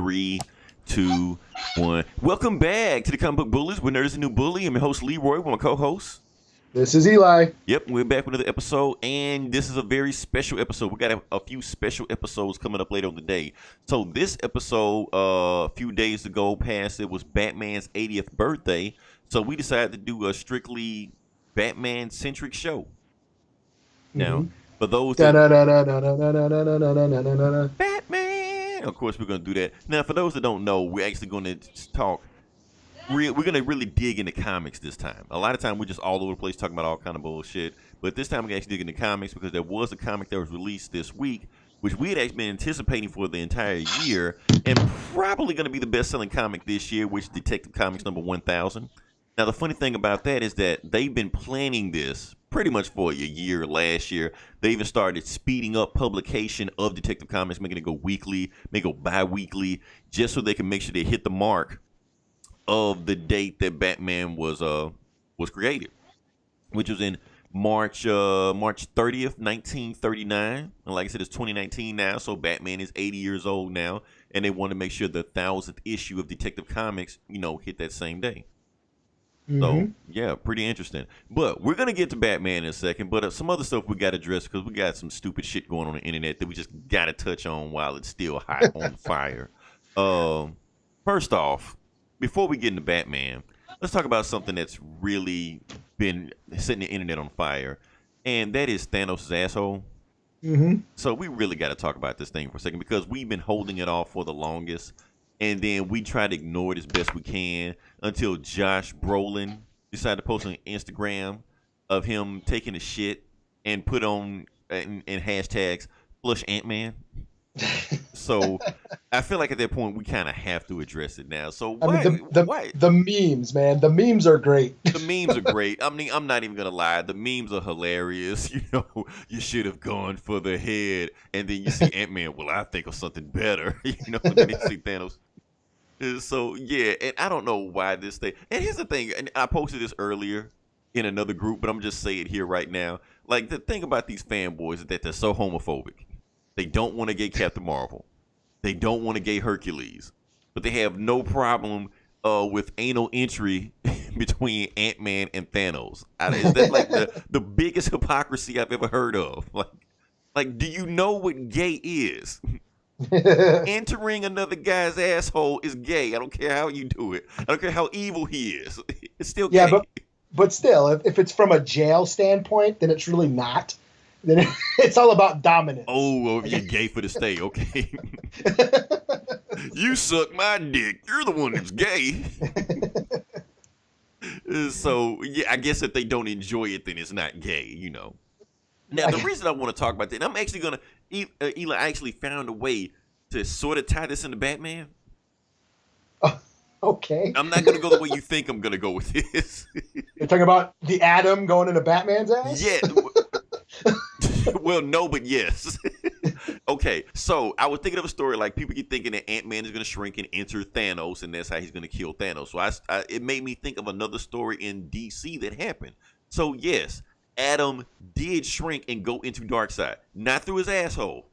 3, 2, 1. Welcome back to the Comic Book Bullies. We're Nerds, a New Bully. I'm your host, Leroy, with my co-host. This is Eli. Yep, we're back with another episode, and this is a very special episode. We got a few special episodes coming up later on the day. So this episode, a few days ago past, it was Batman's 80th birthday. So we decided to do a strictly Batman-centric show. Now, for those that... Batman! Of course, we're going to do that. Now, for those that don't know, we're actually going to talk... We're going to really dig into comics this time. A lot of time we're just all over the place talking about all kind of bullshit. But this time we're going to actually dig into comics because there was a comic that was released this week, which we had actually been anticipating for the entire year, and probably going to be the best-selling comic this year, which is Detective Comics number 1000. Now, the funny thing about that is that they've been planning this pretty much for a year last year. They even started speeding up publication of Detective Comics, making it go weekly, make it go bi-weekly, just so they can make sure they hit the mark of the date that Batman was created, which was in March 30th, 1939. And like I said, it's 2019 now, so Batman is 80 years old now, and they want to make sure the 1000th issue of Detective Comics, hit that same day. So, yeah, pretty interesting. But we're going to get to Batman in a second, but some other stuff we got to address because we got some stupid shit going on the internet that we just got to touch on while it's still hot on fire. First off, before we get into Batman, let's talk about something that's really been setting the internet on fire, and that is Thanos' asshole. So we really got to talk about this thing for a second because we've been holding it off for the longest, and then we try to ignore it as best we can until Josh Brolin decided to post on Instagram of him taking a shit and put on in hashtags flush Ant-Man. So I feel like at that point we kind of have to address it now. So why? The memes, man, the memes are great. The memes are great. I mean, I'm not even gonna lie. The memes are hilarious. You should have gone for the head, and then you see Ant-Man. Well, I think of something better. And then you see Thanos. So yeah, and I don't know why this thing. And here's the thing. And I posted this earlier in another group, but I'm just saying it here right now. Like the thing about these fanboys is that they're so homophobic. They don't want to get Captain Marvel. They don't want to get Hercules. But they have no problem with anal entry between Ant-Man and Thanos. Is that like the biggest hypocrisy I've ever heard of? Like, do you know what gay is? Entering another guy's asshole is gay. I don't care how you do it. I don't care how evil he is. It's still gay. Yeah, but still, if it's from a jail standpoint, then it's really not. Then it's all about dominance. Oh, well, you're gay for the stay, okay? You suck my dick. You're the one that's gay. So, yeah, I guess if they don't enjoy it, then it's not gay, Now, the reason I want to talk about that, and I'm actually going to, Eli actually found a way to sort of tie this into Batman. Okay. I'm not going to go the way you think I'm going to go with this. You're talking about the Atom going into Batman's ass? Yeah. Well, no, but yes. Okay, so I was thinking of a story like people keep thinking that Ant-Man is going to shrink and enter Thanos, and that's how he's going to kill Thanos. So it made me think of another story in DC that happened. So yes, Adam did shrink and go into Darkseid, not through his asshole.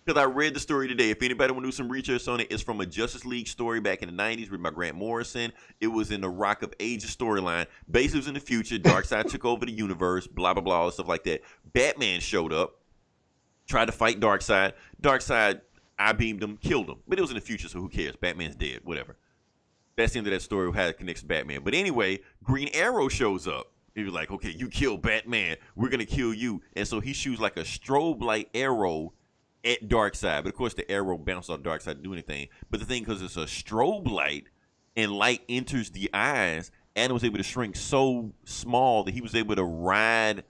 Because I read the story today. If anybody want to do some research on it, it's from a Justice League story back in the 90s written by Grant Morrison. It was in the Rock of Ages storyline. Basically, it was in the future. Darkseid took over the universe, blah, blah, blah, all stuff like that. Batman showed up, tried to fight Darkseid. Darkseid, I beamed him, killed him. But it was in the future, so who cares? Batman's dead, whatever. That's the end of that story, how it connects to Batman. But anyway, Green Arrow shows up. He was like, okay, you killed Batman. We're going to kill you. And so he shoots like a strobe light arrow at Darkseid, but of course the arrow bounced off Darkseid to do anything. But the thing, because it's a strobe light and light enters the eyes, Adam was able to shrink so small that he was able to ride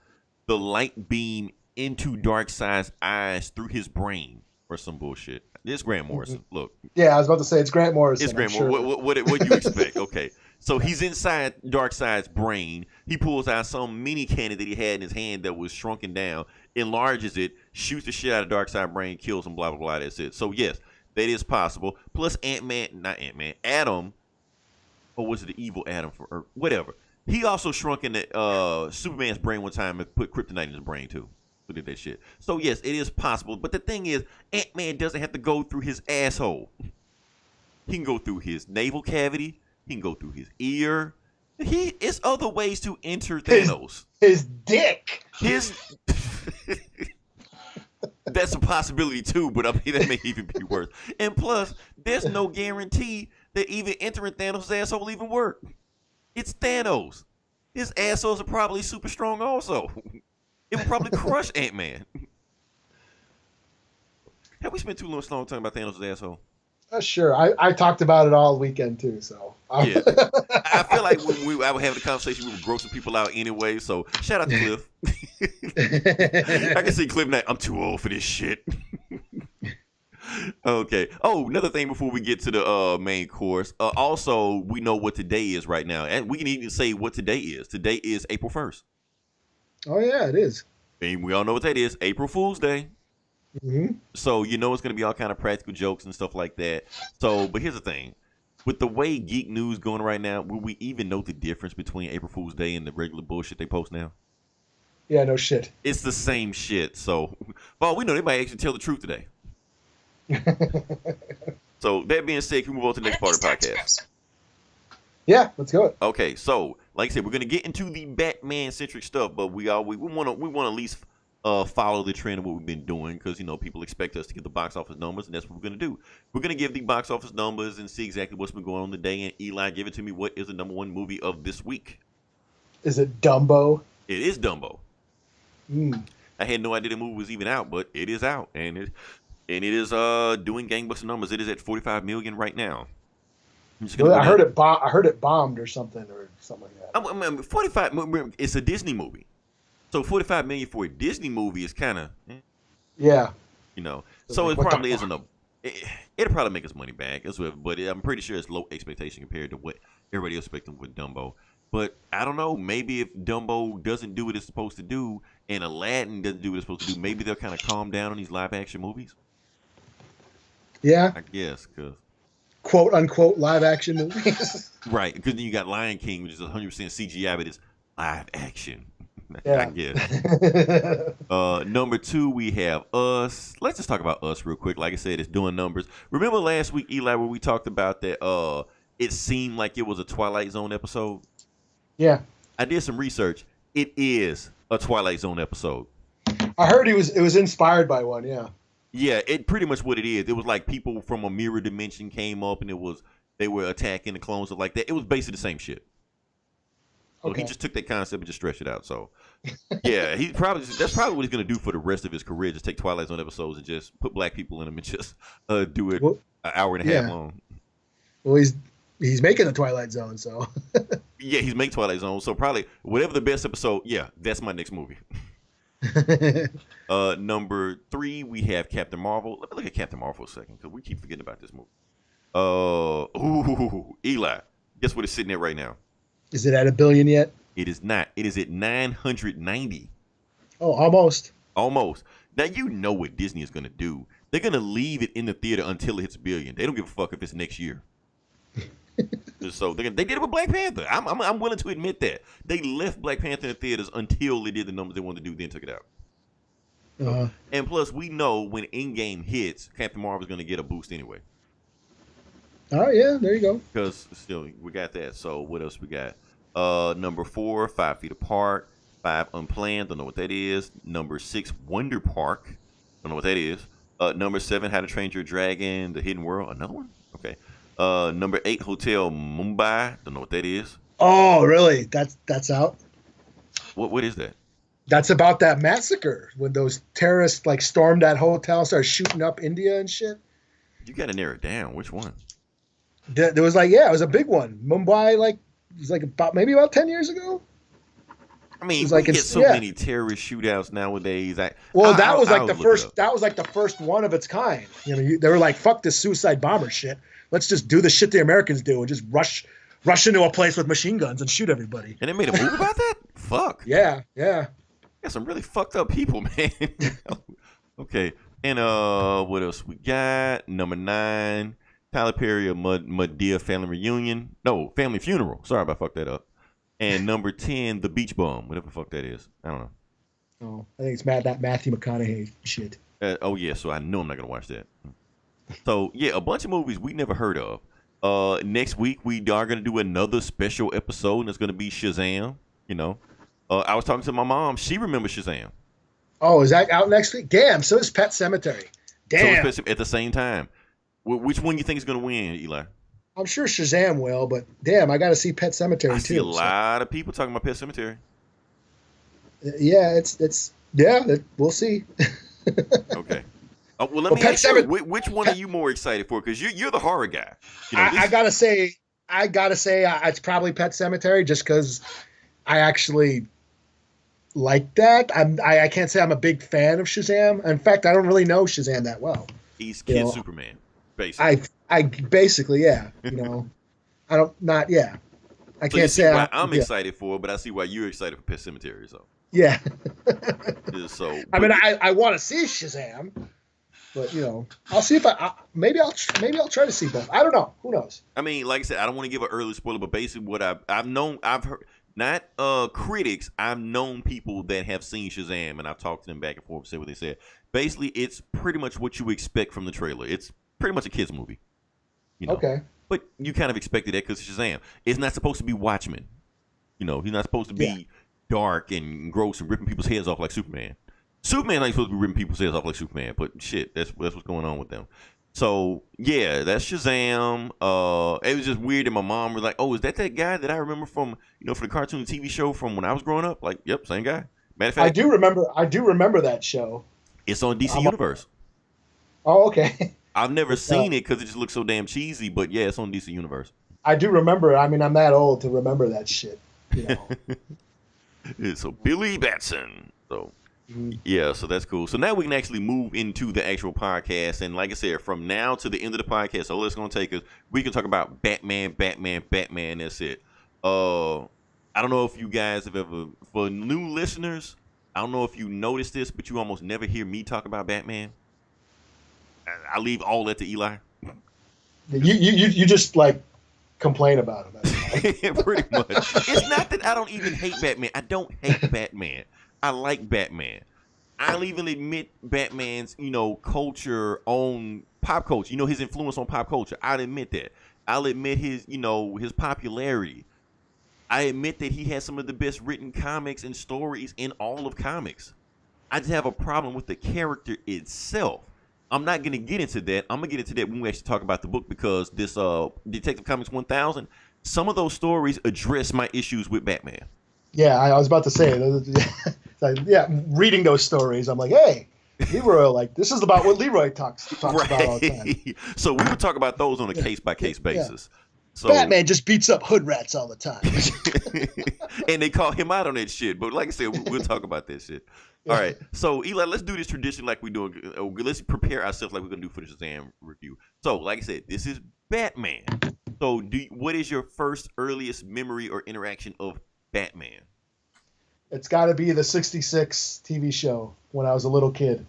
the light beam into Darkseid's eyes through his brain or some bullshit. It's Grant Morrison. Look. Yeah, I was about to say it's Grant Morrison. It's Grant Morrison. What do you expect? Okay. So he's inside Darkseid's brain. He pulls out some mini cannon that he had in his hand that was shrunken down, enlarges it, shoots the shit out of Darkseid's brain, kills him, blah, blah, blah. That's it. So, yes, that is possible. Plus, Adam, or was it the evil Adam, or whatever. He also shrunk in Superman's brain one time and put kryptonite in his brain, too. who did that shit. So yes, it is possible. But the thing is, Ant-Man doesn't have to go through his asshole. He can go through his navel cavity. He can go through his ear. It's other ways to enter Thanos. His dick. That's a possibility too, but I mean that may even be worse. And plus, there's no guarantee that even entering Thanos' asshole will even work. It's Thanos. His assholes are probably super strong also. It would probably crush Ant-Man. Have we spent too long talking about Thanos' asshole? Sure. I talked about it all weekend too, so. Yeah. I feel like when I would have the conversation, we would gross some people out anyway, so shout out to Cliff. I can see Cliff now. I'm too old for this shit. Okay. Oh, another thing before we get to the main course. Also, we know what today is right now, and we can even say what today is. Today is April 1st. Oh yeah, it is. And we all know what that is. April Fool's Day. Mm-hmm. So you know it's going to be all kind of practical jokes and stuff like that. So, but here's the thing. With the way geek news going right now, will we even know the difference between April Fool's Day and the regular bullshit they post now? Yeah, no shit. It's the same shit. So, for all we know, they might actually tell the truth today. So, that being said, can we move on to the next part of the podcast? Yeah, let's go. Okay, so, like I said, we're going to get into the Batman-centric stuff, but we want to at least follow the trend of what we've been doing because, you know, people expect us to get the box office numbers, and that's what we're going to do. We're going to give the box office numbers and see exactly what's been going on today. And Eli, give it to me. What is the number one movie of this week? Is it Dumbo? It is Dumbo. Mm. I had no idea the movie was even out, but it is out, and it is doing gangbuster numbers. It is at 45 million right now. Well, I heard it bombed or something like that. I mean, 45. It's a Disney movie. So 45 million for a Disney movie is kind of, yeah, you know. So it probably isn't it'll probably make its money back as well. But I'm pretty sure it's low expectation compared to what everybody else expecting with Dumbo. But I don't know. Maybe if Dumbo doesn't do what it's supposed to do and Aladdin doesn't do what it's supposed to do, maybe they'll kind of calm down on these live action movies. Yeah, I guess because quote unquote live action movies. Right, because then you got Lion King, which is 100% CGI, but it's live action. Yeah. I guess. Number 2, we have Us. Let's just talk about Us real quick. Like I said, it's doing numbers. Remember last week, Eli, where we talked about that it seemed like it was a Twilight Zone episode? Yeah. I did some research. It is a Twilight Zone episode. I heard it was inspired by one, yeah. Yeah, it pretty much what it is. It was like people from a mirror dimension came up and they were attacking the clones and like that. It was basically the same shit. So Okay. he just took that concept and just stretched it out. So, yeah, that's probably what he's gonna do for the rest of his career. Just take Twilight Zone episodes and just put black people in them and just do it an hour and a half long. Well, he's making the Twilight Zone, so. Yeah, he's making Twilight Zone. So probably whatever the best episode. Yeah, that's my next movie. Number 3, we have Captain Marvel. Let me look at Captain Marvel for a second because we keep forgetting about this movie. Eli, guess what it's sitting at right now? Is it at $1 billion yet? It is not. It is at 990. Oh, almost. Almost. Now you know what Disney is gonna do. They're gonna leave it in the theater until it hits $1 billion. They don't give a fuck if it's next year. So they did it with Black Panther. I'm willing to admit that they left Black Panther in the theaters until they did the numbers they wanted to do, then took it out. Uh-huh. And plus, we know when Endgame hits, Captain Marvel is gonna get a boost anyway. All right, yeah, there you go. Because still, we got that. So what else we got? Number 4, 5 Feet Apart. 5, Unplanned. Don't know what that is. Number 6, Wonder Park. Don't know what that is. Number 7, How to Train Your Dragon. The Hidden World. Another one? Okay. Number 8, Hotel Mumbai. Don't know what that is. Oh, really? That's out? What is that? That's about that massacre when those terrorists like stormed that hotel, started shooting up India and shit. You got to narrow it down. Which one? There was it was a big one. Mumbai, it was about 10 years ago. I mean, It's we like get it's- so yeah. many terrorist shootouts nowadays. That was like the first one of its kind. You know, they were like, "Fuck this suicide bomber shit. Let's just do the shit the Americans do and just rush into a place with machine guns and shoot everybody." And they made a movie about that? Fuck. Yeah. Got some really fucked up people, man. Okay. And what else we got? Number 9, Tyler Perry, Madea Family Reunion. No, Family Funeral. Sorry if I fucked that up. And number 10, The Beach Bum. Whatever the fuck that is. I don't know. Oh, I think it's that Matthew McConaughey shit. Oh yeah, so I know I'm not gonna watch that. So yeah, a bunch of movies we never heard of. Next week we are gonna do another special episode, and it's gonna be Shazam. You know, I was talking to my mom. She remembers Shazam. Oh, is that out next week? Damn. So is Pet Cemetery. Damn. So at the same time, which one you think is gonna win, Eli? I'm sure Shazam will, but damn, I got to see Pet Cemetery I too. see a lot of people talking about Pet Cemetery. Yeah, we'll see. Okay. Well, let me ask you, which one are you more excited for? Because you're the horror guy. You know, I gotta say, it's probably Pet Cemetery, just because I actually like that. I can't say I'm a big fan of Shazam. In fact, I don't really know Shazam that well. He's Kid Superman, basically. I basically, yeah. You know, I can't say why I'm excited for, but I see why you're excited for Pet Cemetery. So yeah. So I mean, I want to see Shazam, but you know, I'll see if maybe I'll try to see both. I don't know. Who knows? I mean, like I said, I don't want to give an early spoiler, but basically, what I've heard, not critics, I've known people that have seen Shazam, and I've talked to them back and forth and said what they said. Basically, it's pretty much what you expect from the trailer. It's pretty much a kids movie. You know? Okay. But you kind of expected that because Shazam. It's not supposed to be Watchmen. You know, he's not supposed to be dark and gross and ripping people's heads off like Superman. Superman ain't supposed to be ripping people's heads off like Superman, but shit, that's what's going on with them. So yeah, that's Shazam. It was just weird that my mom was like, "Oh, is that guy that I remember from for the cartoon TV show from when I was growing up?" Like, yep, same guy. Matter of fact, I do remember that show. It's on DC Universe. Oh, okay. I've never seen it because it just looks so damn cheesy, but yeah, it's on DC Universe. I do remember it. I mean, I'm that old to remember that shit. You know. So Billy Batson. So yeah, so that's cool. So now we can actually move into the actual podcast, and like I said, from now to the end of the podcast, all it's gonna take us, we can talk about Batman. That's it. I don't know if you guys have ever, for new listeners, I don't know if you noticed this, but you almost never hear me talk about Batman. I leave all that to Eli. You just like complain about him. Pretty much. It's not that I don't even hate Batman. I don't hate Batman. I like Batman. I'll even admit Batman's, culture on pop culture. His influence on pop culture. I'll admit that. I'll admit his popularity. I admit that he has some of the best written comics and stories in all of comics. I just have a problem with the character itself. I'm not going to get into that. I'm going to get into that when we actually talk about the book, because this Detective Comics 1000, some of those stories address my issues with Batman. Yeah, I was about to say, reading those stories, I'm like, hey, Leroy, like, this is about what Leroy talks about all the time. So we would talk about those on a case-by-case basis. Yeah. So, Batman just beats up hood rats all the time. And they call him out on that shit. But like I said, we'll talk about that shit. All right. So, Eli, let's do this tradition like we do. Let's prepare ourselves like we're going to do for the Shazam review. So, like I said, this is Batman. So, what is your first earliest memory or interaction of Batman? It's got to be the 66 TV show when I was a little kid.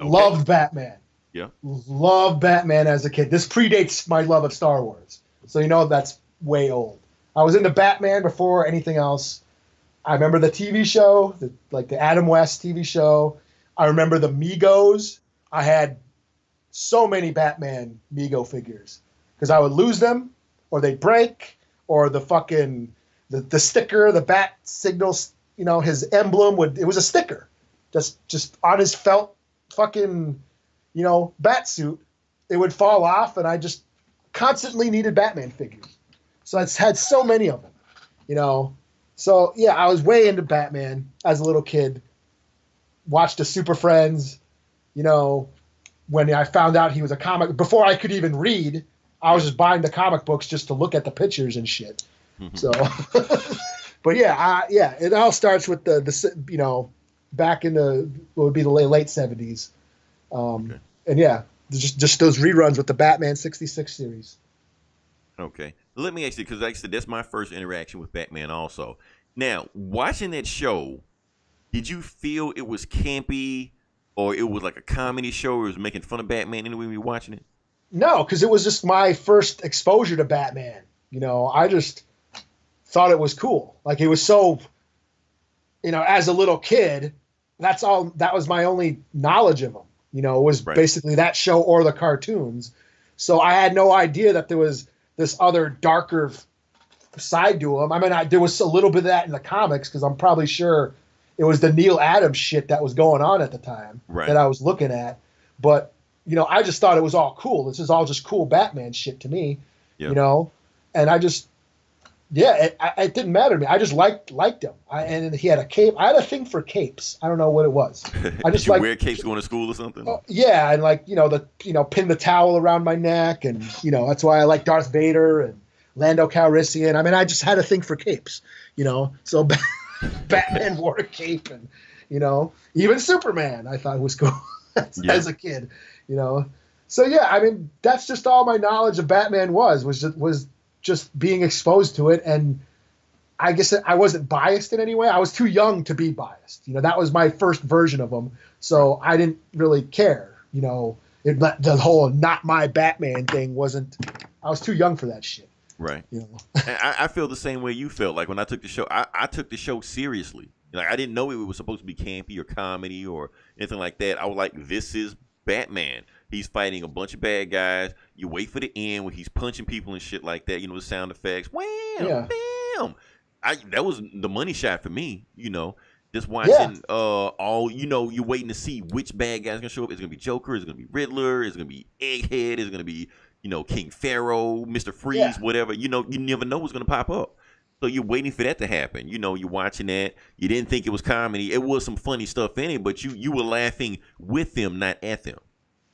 Okay. Loved Batman. Yeah. Loved Batman as a kid. This predates my love of Star Wars. So that's way old. I was into Batman before anything else. I remember the TV show, the Adam West TV show. I remember the Migos. I had so many Batman Mego figures because I would lose them, or they'd break, or the fucking the sticker, the bat signals. His emblem it was a sticker, just on his felt fucking bat suit. It would fall off, and I just constantly needed Batman figures. So I had so many of them, So yeah, I was way into Batman as a little kid. Watched the Super Friends, when I found out he was a comic. Before I could even read, I was just buying the comic books just to look at the pictures and shit. Mm-hmm. So, but yeah, it all starts with the back in what would be the late 70s. Okay. And yeah, just those reruns with the Batman 66 series. Okay. Let me ask you, because like I said, that's my first interaction with Batman also. Now, watching that show, did you feel it was campy, or it was like a comedy show, or it was making fun of Batman anyway when you were watching it? No, because it was just my first exposure to Batman. I just thought it was cool. Like, it was so as a little kid, that's all. That was my only knowledge of him. Was Right. basically that show or the cartoons. So I had no idea that there was this other darker side to him. I mean, there was a little bit of that in the comics because I'm probably sure it was the Neil Adams shit that was going on at the time Right. that I was looking at. But I just thought it was all cool. This is all just cool Batman shit to me. Yeah. And I just it didn't matter to me. I just liked him. And he had a cape. I had a thing for capes. I don't know what it was. I just Did you like wear capes going to school or something? yeah, and pin the towel around my neck, and that's why I like Darth Vader and Lando Calrissian. I mean, I just had a thing for capes. So Batman wore a cape, and even Superman I thought was cool as a kid. So yeah, I mean, that's just all my knowledge of Batman was just being exposed to it, and I guess I wasn't biased in any way. I was too young to be biased. That was my first version of him, so I didn't really care. The whole "not my Batman" thing wasn't. I was too young for that shit. Right. And I feel the same way you felt. Like when I took the show, I took the show seriously. Like I didn't know it was supposed to be campy or comedy or anything like that. I was like, this is Batman. He's fighting a bunch of bad guys. You wait for the end when he's punching people and shit like that. The sound effects. Wham, bam. That was the money shot for me. Just watching all. You're waiting to see which bad guy's gonna show up. Is it gonna be Joker? Is it gonna be Riddler? Is it gonna be Egghead? Is it gonna be King Pharaoh, Mr. Freeze, whatever. You never know what's gonna pop up. So you're waiting for that to happen. You're watching that. You didn't think it was comedy. It was some funny stuff in it, but you were laughing with them, not at them.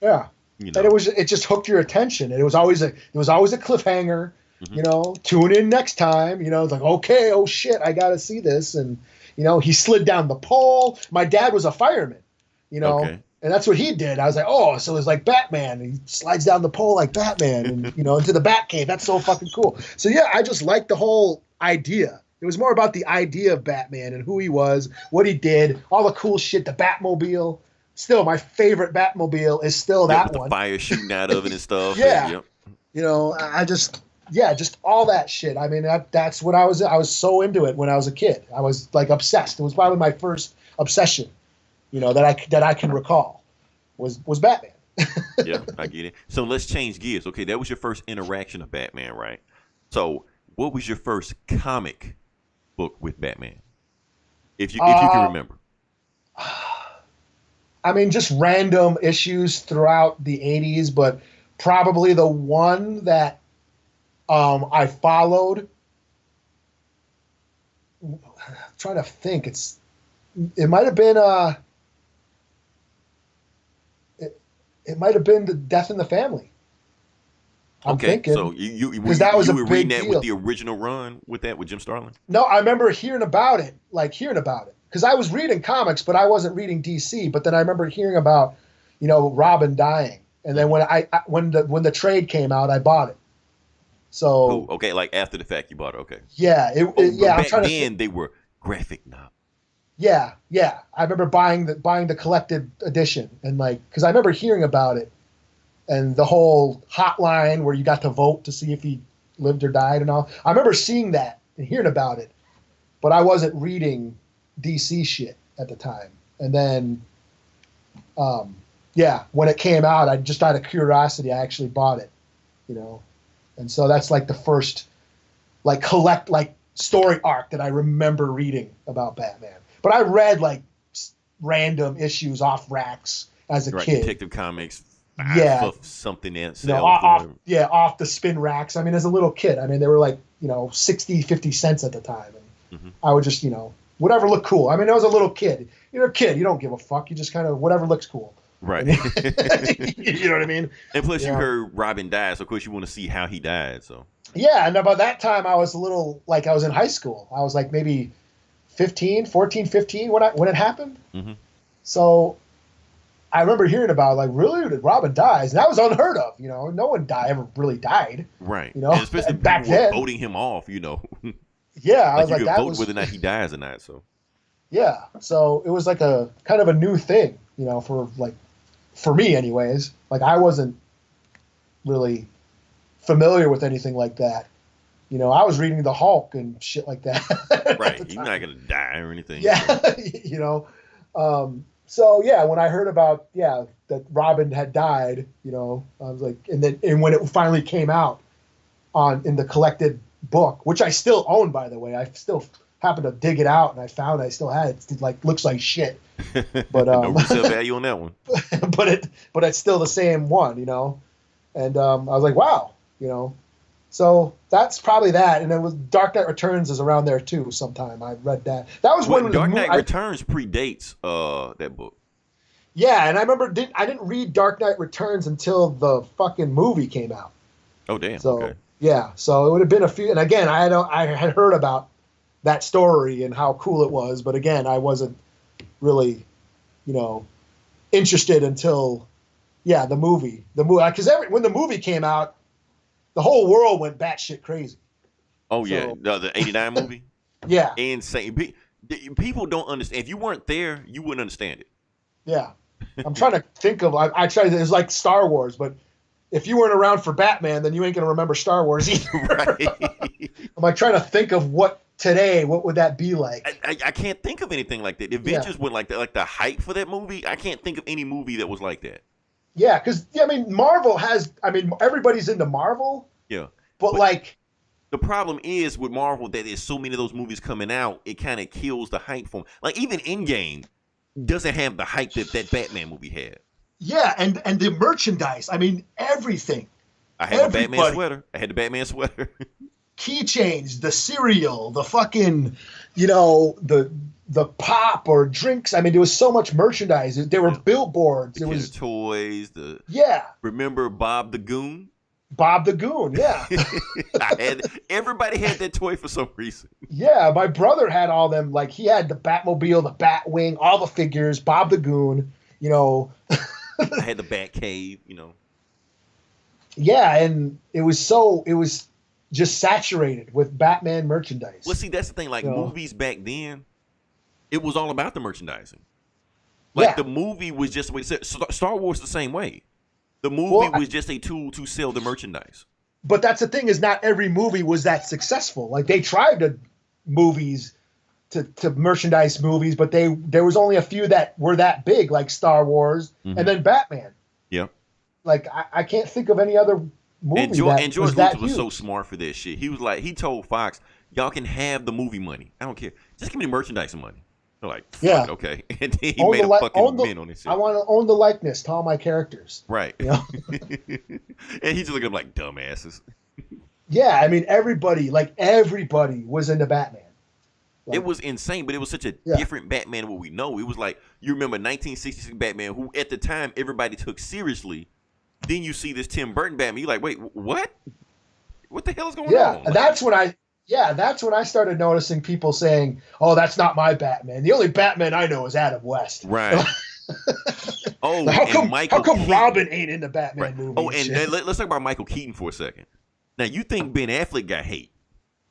Yeah. And it just hooked your attention. And it was always a cliffhanger. Mm-hmm. Tune in next time. It's like, okay, oh shit, I got to see this. And he slid down the pole. My dad was a fireman. Okay. And that's what he did. I was like, oh, so it's like Batman. And he slides down the pole like Batman, and into the Batcave. That's so fucking cool. So yeah, I just liked the whole idea. It was more about the idea of Batman and who he was, what he did, all the cool shit, the Batmobile. Still, my favorite Batmobile is still that with one. The fire shooting out of it and stuff. Yeah. Just all that shit. I mean, that's what I was so into it when I was a kid. I was like obsessed. It was probably my first obsession, that I can recall was Batman. Yeah, I get it. So let's change gears. Okay, that was your first interaction of Batman, right? So what was your first comic book with Batman? If you can remember. I mean, just random issues throughout the 80s, but probably the one that I followed. I'm trying to think. It might have been it might have been the Death in the Family. I'm thinking. So you were reading that with the original run with Jim Starlin? No, I remember hearing about it. Because I was reading comics, but I wasn't reading DC. But then I remember hearing about, Robin dying, and then when the trade came out, I bought it. So like after the fact, you bought it. Okay. Yeah, Back then they were graphic novels. Yeah. I remember buying the collected edition, and because I remember hearing about it, and the whole hotline where you got to vote to see if he lived or died and all. I remember seeing that and hearing about it, but I wasn't reading DC shit at the time. And then, when it came out, I just out of curiosity, I actually bought it, And so that's the first, story arc that I remember reading about Batman. But I read random issues off racks as a kid. Detective Comics. Something else. Off the spin racks. I mean, as a little kid, they were 60, 50 cents at the time. And I would just, whatever looked cool. I mean, I was a little kid. You're a kid. You don't give a fuck. You just kind of, whatever looks cool. Right. You know what I mean? And plus you heard Robin died, so of course you want to see how he died. So yeah, and by that time I was a little, I was in high school. I was maybe 15 when it happened. Mm-hmm. So I remember hearing about really, did Robin dies? And that was unheard of. No one ever really died. Right. And especially back people were then voting him off. Yeah, I was you could that vote was whether or not he dies or not. So yeah, so it was a kind of a new thing, for me anyways. I wasn't really familiar with anything like that. You know, I was reading the Hulk and shit like that. at Right. the You're time. not gonna die or anything. So. Yeah, you know. So yeah, when I heard about that Robin had died, you know, I was like, and when it finally came out in the collected book, which I still own, by the way, I still happened to dig it out and I found I still had it. It like looks like shit, but No resale value on that one. but it's still the same one, you know. And I was like, wow, you know. So that's probably that, and it was Dark Knight Returns is around there too. Sometime I read that. That was Well, when Dark Knight Returns predates that book. yeah, and I remember I didn't read Dark Knight Returns until the fucking movie came out. Oh damn. So Okay. yeah, so it would have been a few. And again, I had heard about that story and how cool it was, but again, I wasn't really, you know, interested until the movie because when the movie came out, the whole world went batshit crazy. Oh yeah, So the '89 movie. yeah, Insane. People don't understand. If you weren't there, you wouldn't understand it. yeah. I'm trying to think of. I tried. It's like Star Wars, but if you weren't around for Batman, then you ain't gonna remember Star Wars either. Right. I'm like trying to think of what would that be like? I can't think of anything like that. The Avengers went like that. Like the hype for that movie, I can't think of any movie that was like that. Yeah, because I mean, Marvel has. I mean, everybody's into Marvel, Yeah. but like, The problem is with Marvel that there's so many of those movies coming out, it kind of kills the hype for them. Like even Endgame doesn't have the hype that Batman movie had. yeah, and the merchandise. I mean, everything. I had the Batman Everybody. sweater. I had the Batman sweater. Keychains, the cereal, the fucking, you know, the pop or drinks. I mean, there was so much merchandise. There were billboards. The It Kinder was toys. yeah, Remember Bob the Goon? Bob the Goon. Yeah, Everybody had that toy for some reason. yeah. My brother had all them. Like he had the Batmobile, the Batwing, all the figures. Bob the Goon. You know. I had the Bat Cave. Yeah, and it was just saturated with Batman merchandise. Well, see, that's the thing. Like You know? movies back then, it was all about the merchandising. Like Yeah. the movie was just Star Wars the same way. The movie Well, was just a tool to sell the merchandise. But that's the thing is not every movie was that successful. Like they tried to merchandise movies, but there was only a few that were that big, like Star Wars and then Batman. Yeah. Like I can't think of any other movie And George was that Lucas was huge. so smart for that shit. He was like, he told Fox, "Y'all can have the movie money. I don't care. Just give me the merchandising money." They're like, "Fuck Yeah. it, okay." And then he Own made the a li- fucking own the- mint on this shit. I want to own the likeness to all my characters. Right. You know? And he's just looking at them like dumbasses. Yeah, I mean everybody was into Batman. Like, It was insane, but it was such a Yeah. different Batman than what we know. It was like, you remember 1966 Batman, who at the time everybody took seriously. Then you see this Tim Burton Batman. You're like, wait, what? What the hell is going yeah, on? and Like, that's when I started noticing people saying, "Oh, that's not my Batman. The only Batman I know is Adam West." right. Oh, Like, how and Michael come Keaton. Robin ain't in the Batman Right. movie? Oh, and shit? let's talk about Michael Keaton for a second. Now, you think Ben Affleck got hate.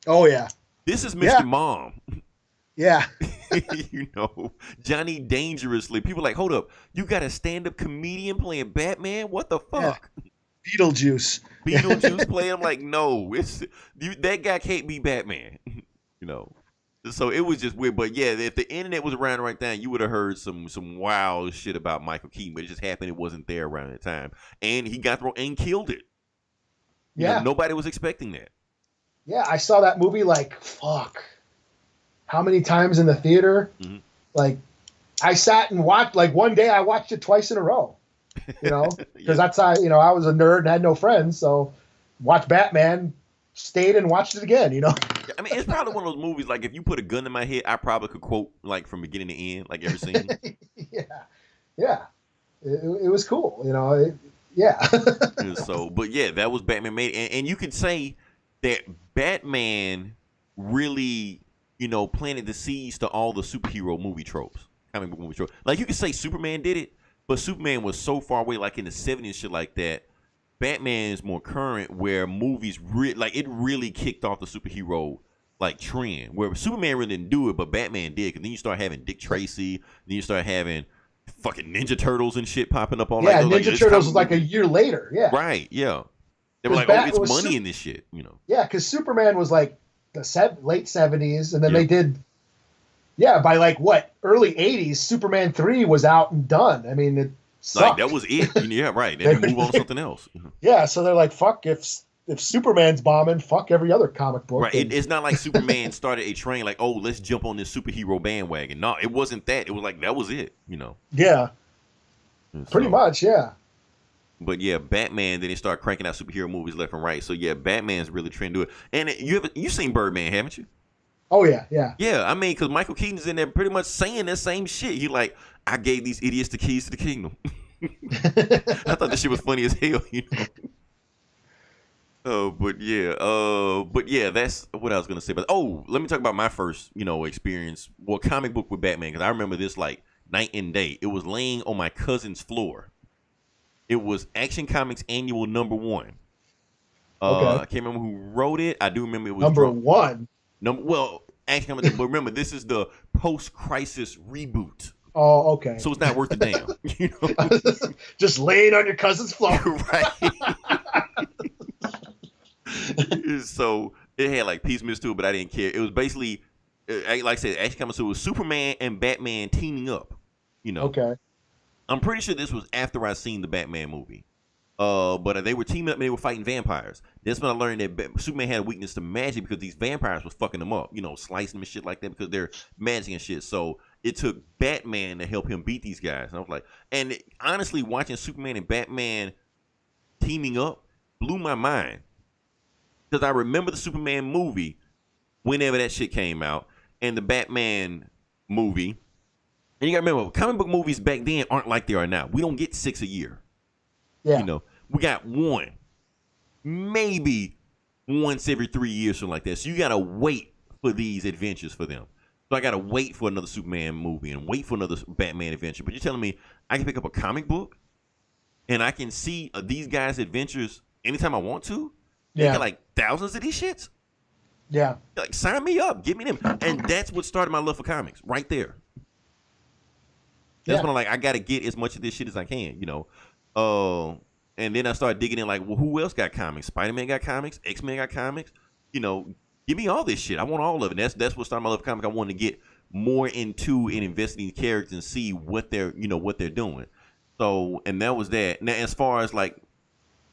Oh yeah, This is Mr. Yeah. Mom. yeah, Johnny Dangerously. People like, hold up. You got a stand-up comedian playing Batman? What the fuck? Beetlejuice. Beetlejuice play him like no, that guy can't be Batman, So it was just weird, but yeah, if the internet was around right now, you would have heard some wild shit about Michael Keaton, but it just happened it wasn't there around that time, and he got thrown and killed it. Yeah, Nobody was expecting that. yeah. I saw that movie like fuck. How many times in the theater? Mhm. Like, I sat and watched. Like one day, I watched it twice in a row. Because Yeah. that's how I was a nerd and had no friends, so watched Batman, stayed and watched it again. I mean, it's probably one of those movies. Like if you put a gun in my head, I probably could quote like from beginning to end, like every scene. yeah. It was cool. Yeah. And so, but yeah, that was Batman made, and you could say that Batman really, planted the seeds to all the superhero movie tropes. Comic book movie tropes. Like you could say Superman did it, but Superman was so far away, like in the '70s, shit like that. Batman is more current, where movies it really kicked off the superhero like trend. Where Superman really didn't do it, but Batman did. Because then you start having Dick Tracy, then you start having fucking Ninja Turtles and shit popping up on. Yeah, like, Ninja Turtles was like a year later. Yeah. Right, yeah. They were like, oh, it's money in this shit, you know. Yeah, because Superman was like the late 70s, and then Yeah. they did. Yeah, by like what early 80s, Superman 3 was out and done. I mean, it sucked. Like that was it. Yeah, right. They had to move on to something else. Yeah, so they're like, fuck, if Superman's bombing, fuck every other comic book. Right. It's not like Superman started a train like, oh, let's jump on this superhero bandwagon. No, it wasn't that. It was like that was it, you know. Yeah, And pretty so- much, yeah. But yeah, Batman. Then they start cranking out superhero movies left and right. So yeah, Batman's really trying to do it. And you seen Birdman, haven't you? Oh, yeah, yeah. Yeah, I mean, because Michael Keaton's in there pretty much saying that same shit. He like, I gave these idiots the keys to the kingdom. I thought this shit was funny as hell, you know. But yeah, that's what I was gonna say. But let me talk about my first, experience. Well, comic book with Batman, because I remember this like night and day. It was laying on my cousin's floor. It was Action Comics Annual #1. Okay. I can't remember who wrote it. I do remember it was #1. Action Comics, but remember this is the post-crisis reboot, Oh, okay. so it's not worth the damn. You know, Just laying on your cousin's floor. right? So it had like Peace Miss to it, but I didn't care. It was basically, like I said, Action Comics. So it was Superman and Batman teaming up. You know, Okay. I'm pretty sure this was after I seen the Batman movie. But they were teaming up and they were fighting vampires. That's when I learned that Superman had a weakness to magic because these vampires was fucking them up, slicing them and shit like that because they're magic and shit. So it took Batman to help him beat these guys. And I was like, honestly, watching Superman and Batman teaming up blew my mind because I remember the Superman movie whenever that shit came out and the Batman movie. And you gotta remember, comic book movies back then aren't like they are now. We don't get 6 a year. Yeah. We got one, maybe once every 3 years, something like that. So you gotta wait for these adventures for them. So I gotta wait for another Superman movie and wait for another Batman adventure. But you're telling me I can pick up a comic book and I can see these guys' adventures anytime I want to? They Yeah. got like thousands of these shits. Yeah. Like sign me up, give me them, and that's what started my love for comics right there. That's when I'm like, I gotta get as much of this shit as I can, and then I started digging in like, well, who else got comics? Spider-Man got comics, X-Men got comics, give me all this shit. I want all of it. That's what started my love for comics. I wanted to get more into and invest in these characters and see what they're doing. So, and that was that. Now, as far as like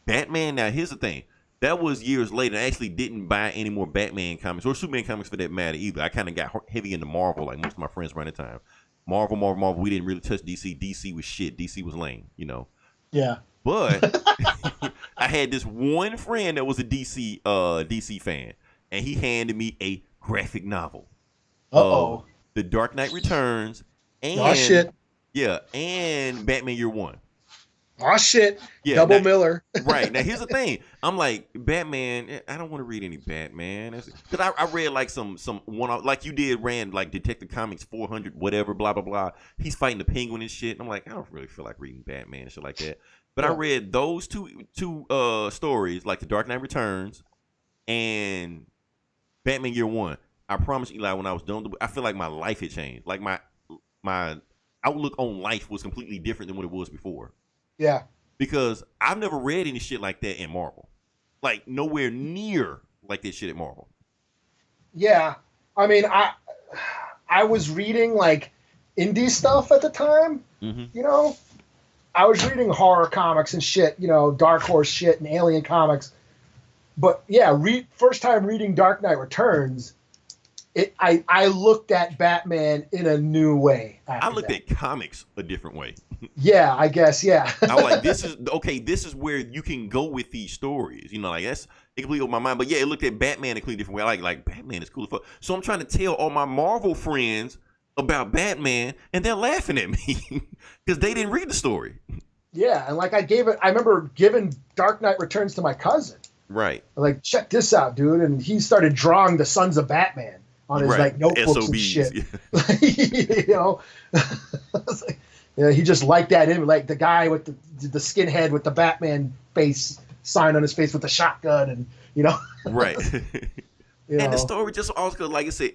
Batman, now here's the thing. That was years later. I actually didn't buy any more Batman comics or Superman comics for that matter either. I kind of got heavy into Marvel like most of my friends around the time. Marvel. We didn't really touch DC. DC was shit. DC was lame, Yeah. But I had this one friend that was a DC fan, and he handed me a graphic novel. Uh-oh. The Dark Knight Returns, and Oh, shit. yeah, and Batman Year One. Oh, shit. Yeah, Double now- Miller. Right. Now, here's the thing. I'm like, Batman, I don't want to read any Batman. Because I read like some one, like you did, ran like Detective Comics 400, whatever, blah, blah, blah. He's fighting the Penguin and shit. And I'm like, I don't really feel like reading Batman and shit like that. But I Yeah. read those two stories, like The Dark Knight Returns and Batman Year One. I promise, Eli, when I was done, I feel like my life had changed. Like my outlook on life was completely different than what it was before. Yeah. Because I've never read any shit like that in Marvel. Like, nowhere near like this shit at Marvel. Yeah. I mean, I was reading like indie stuff at the time, Mm-hmm. I was reading horror comics and shit, Dark Horse shit and Alien comics. But yeah, first time reading Dark Knight Returns, I looked at Batman in a new way. I looked at comics a different way. Yeah, I guess, yeah. I was like, this is where you can go with these stories. Like, that's it completely opened my mind. But yeah, it looked at Batman in a completely different way. I like Batman is cool as fuck. So I'm trying to tell all my Marvel friends about Batman, and they're laughing at me because they didn't read the story. Yeah, and like I remember giving Dark Knight Returns to my cousin. Right. Like, check this out, dude. And he started drawing the Sons of Batman on his like notebooks and SOBs. shit. Yeah. It's like, he just liked that image, like the guy with the skinhead with the Batman face sign on his face with the shotgun, and Right. you And know. the story just also, like I said,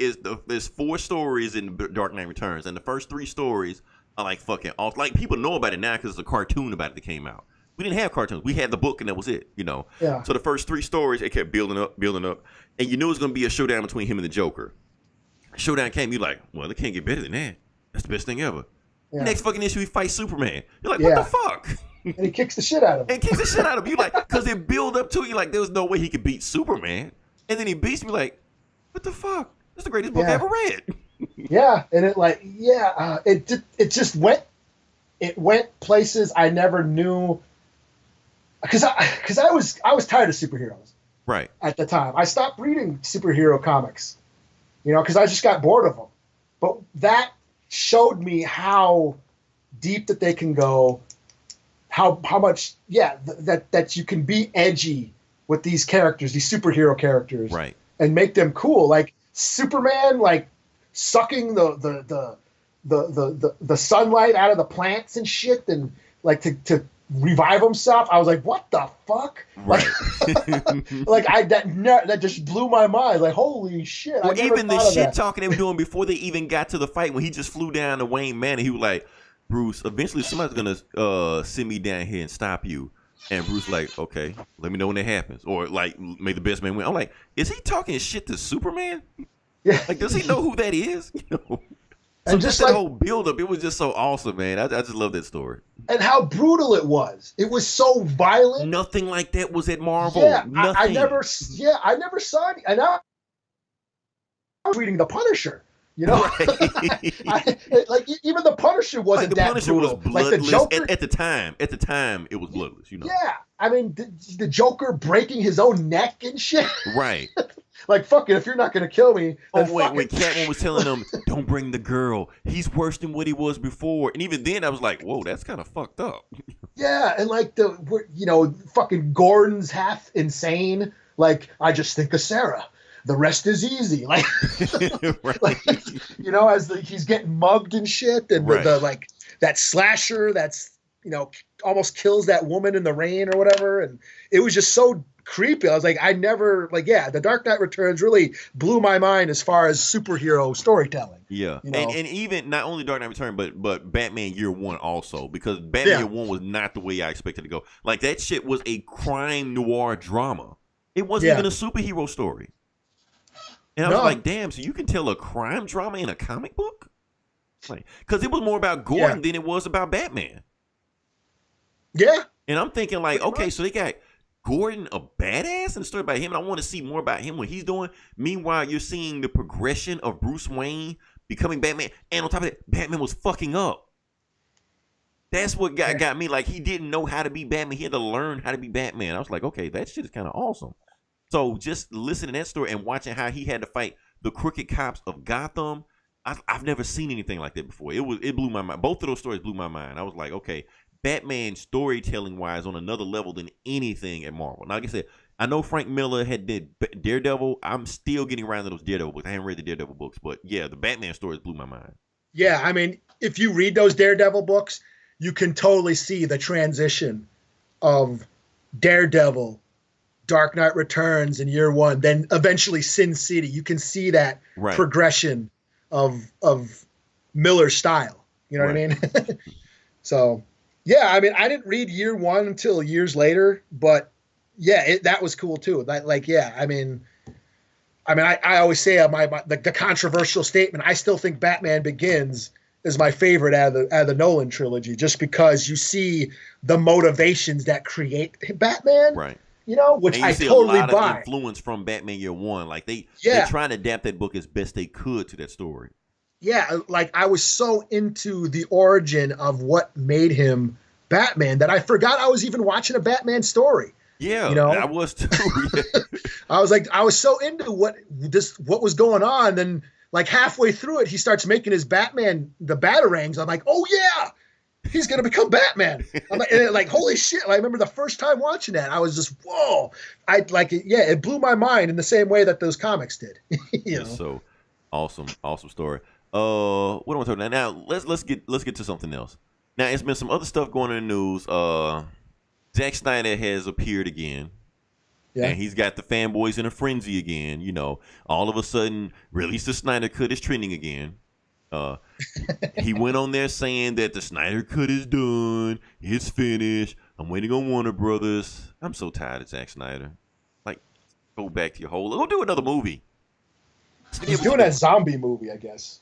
there's 4 stories in Dark Knight Returns, and the first 3 stories are like fucking off. Like, people know about it now because it's a cartoon about it that came out. We didn't have cartoons. We had the book, and that was it. Yeah. So the first 3 stories, it kept building up, and you knew it was gonna be a showdown between him and the Joker. Showdown came, you're like, well, it can't get better than that. That's the best thing ever. Yeah. Next fucking issue, he fights Superman. You're like, what the fuck? And he kicks the shit out of him. And kicks the shit out of him. You like, because it build up to it. You like, there was no way he could beat Superman. And then he beats me like, what the fuck? That's the greatest book I ever read. Yeah, and it just went places I never knew. Because I was tired of superheroes. Right. At the time, I stopped reading superhero comics. Because I just got bored of them. But that showed me how deep that they can go, how much, that you can be edgy with these characters, these superhero characters, right, and make them cool. Like Superman, like sucking the sunlight out of the plants and shit, and like to revive himself. I was like, what the fuck? Right. That just blew my mind. Like, holy shit. Well, even the shit talking they were doing before they even got to the fight, when he just flew down to Wayne Manor, he was like, Bruce, eventually somebody's gonna send me down here and stop you. And Bruce like, okay, let me know when that happens. Or like, may the best man win. I'm like, is he talking shit to Superman? Yeah. Like, does he know who that is? So and just that whole build up, it was just so awesome, man. I just love that story. And how brutal it was. It was so violent. Nothing like that was at Marvel. Yeah, nothing. I never saw it. And I was reading The Punisher. Right. Even The Punisher wasn't the that Punisher brutal. was bloodless. Like the Joker, at the time, it was bloodless. Yeah, I mean the Joker breaking his own neck and shit. Right. Like, fuck it, if you're not gonna kill me. Oh wait, when Catwoman was telling him, "Don't bring the girl. He's worse than what he was before," and even then, I was like, "Whoa, that's kind of fucked up." Yeah, and like fucking Gordon's half insane. Like, I just think of Sarah. The rest is easy. Like, right. As he's getting mugged and shit, and right. the like that slasher that's almost kills that woman in the rain or whatever, and it was just so creepy. I was like, The Dark Knight Returns really blew my mind as far as superhero storytelling. Yeah, and even not only Dark Knight Returns, but Batman Year One also, because Batman Year One was not the way I expected to go. Like, that shit was a crime noir drama. It wasn't even a superhero story. And I was like, damn, so you can tell a crime drama in a comic book? Like, because it was more about Gordon than it was about Batman. Yeah. And I'm thinking, like, okay, so they got Gordon a badass and a story about him, and I want to see more about him, what he's doing. Meanwhile, you're seeing the progression of Bruce Wayne becoming Batman, and on top of that, Batman was fucking up. That's what got me. Like, he didn't know how to be Batman. He had to learn how to be Batman. I was like, okay, that shit is kind of awesome. So just listening to that story and watching how he had to fight the crooked cops of Gotham, I've never seen anything like that before. It blew my mind. Both of those stories blew my mind. I was like, okay, Batman storytelling wise on another level than anything at Marvel. Now, like I said, I know Frank Miller had did Daredevil. I'm still getting around to those Daredevil books. I haven't read the Daredevil books, but yeah, the Batman stories blew my mind. Yeah, I mean, if you read those Daredevil books, you can totally see the transition of Daredevil, Dark Knight Returns in Year One, then eventually Sin City. You can see that progression of Miller's style. You know what I mean? So, yeah, I mean, I didn't read Year One until years later, but yeah, that was cool too. I always say the controversial statement. I still think Batman Begins is my favorite out of the Nolan trilogy, just because you see the motivations that create Batman. Right. Which I see totally a lot buy. of influence from Batman Year One. Like they're trying to adapt that book as best they could to that story. Yeah, like I was so into the origin of what made him Batman that I forgot I was even watching a Batman story. Yeah, I was too. I was so into what was going on. Then like halfway through it, he starts making his Batman, the Batarangs. I'm like, oh yeah, he's gonna become Batman. I'm like, holy shit! I remember the first time watching that, I was just whoa. It blew my mind in the same way that those comics did. So awesome story. What am I talking about now? Let's get to something else. Now, it's been some other stuff going in the news. Zack Snyder has appeared again. Yeah. And he's got the fanboys in a frenzy again. All of a sudden, release the Snyder Cut is trending again. He went on there saying that the Snyder Cut is done, it's finished. I'm waiting on Warner Brothers. I'm so tired of Zack Snyder. Like, go back to your hole. Go do another movie. He's doing that zombie movie, I guess.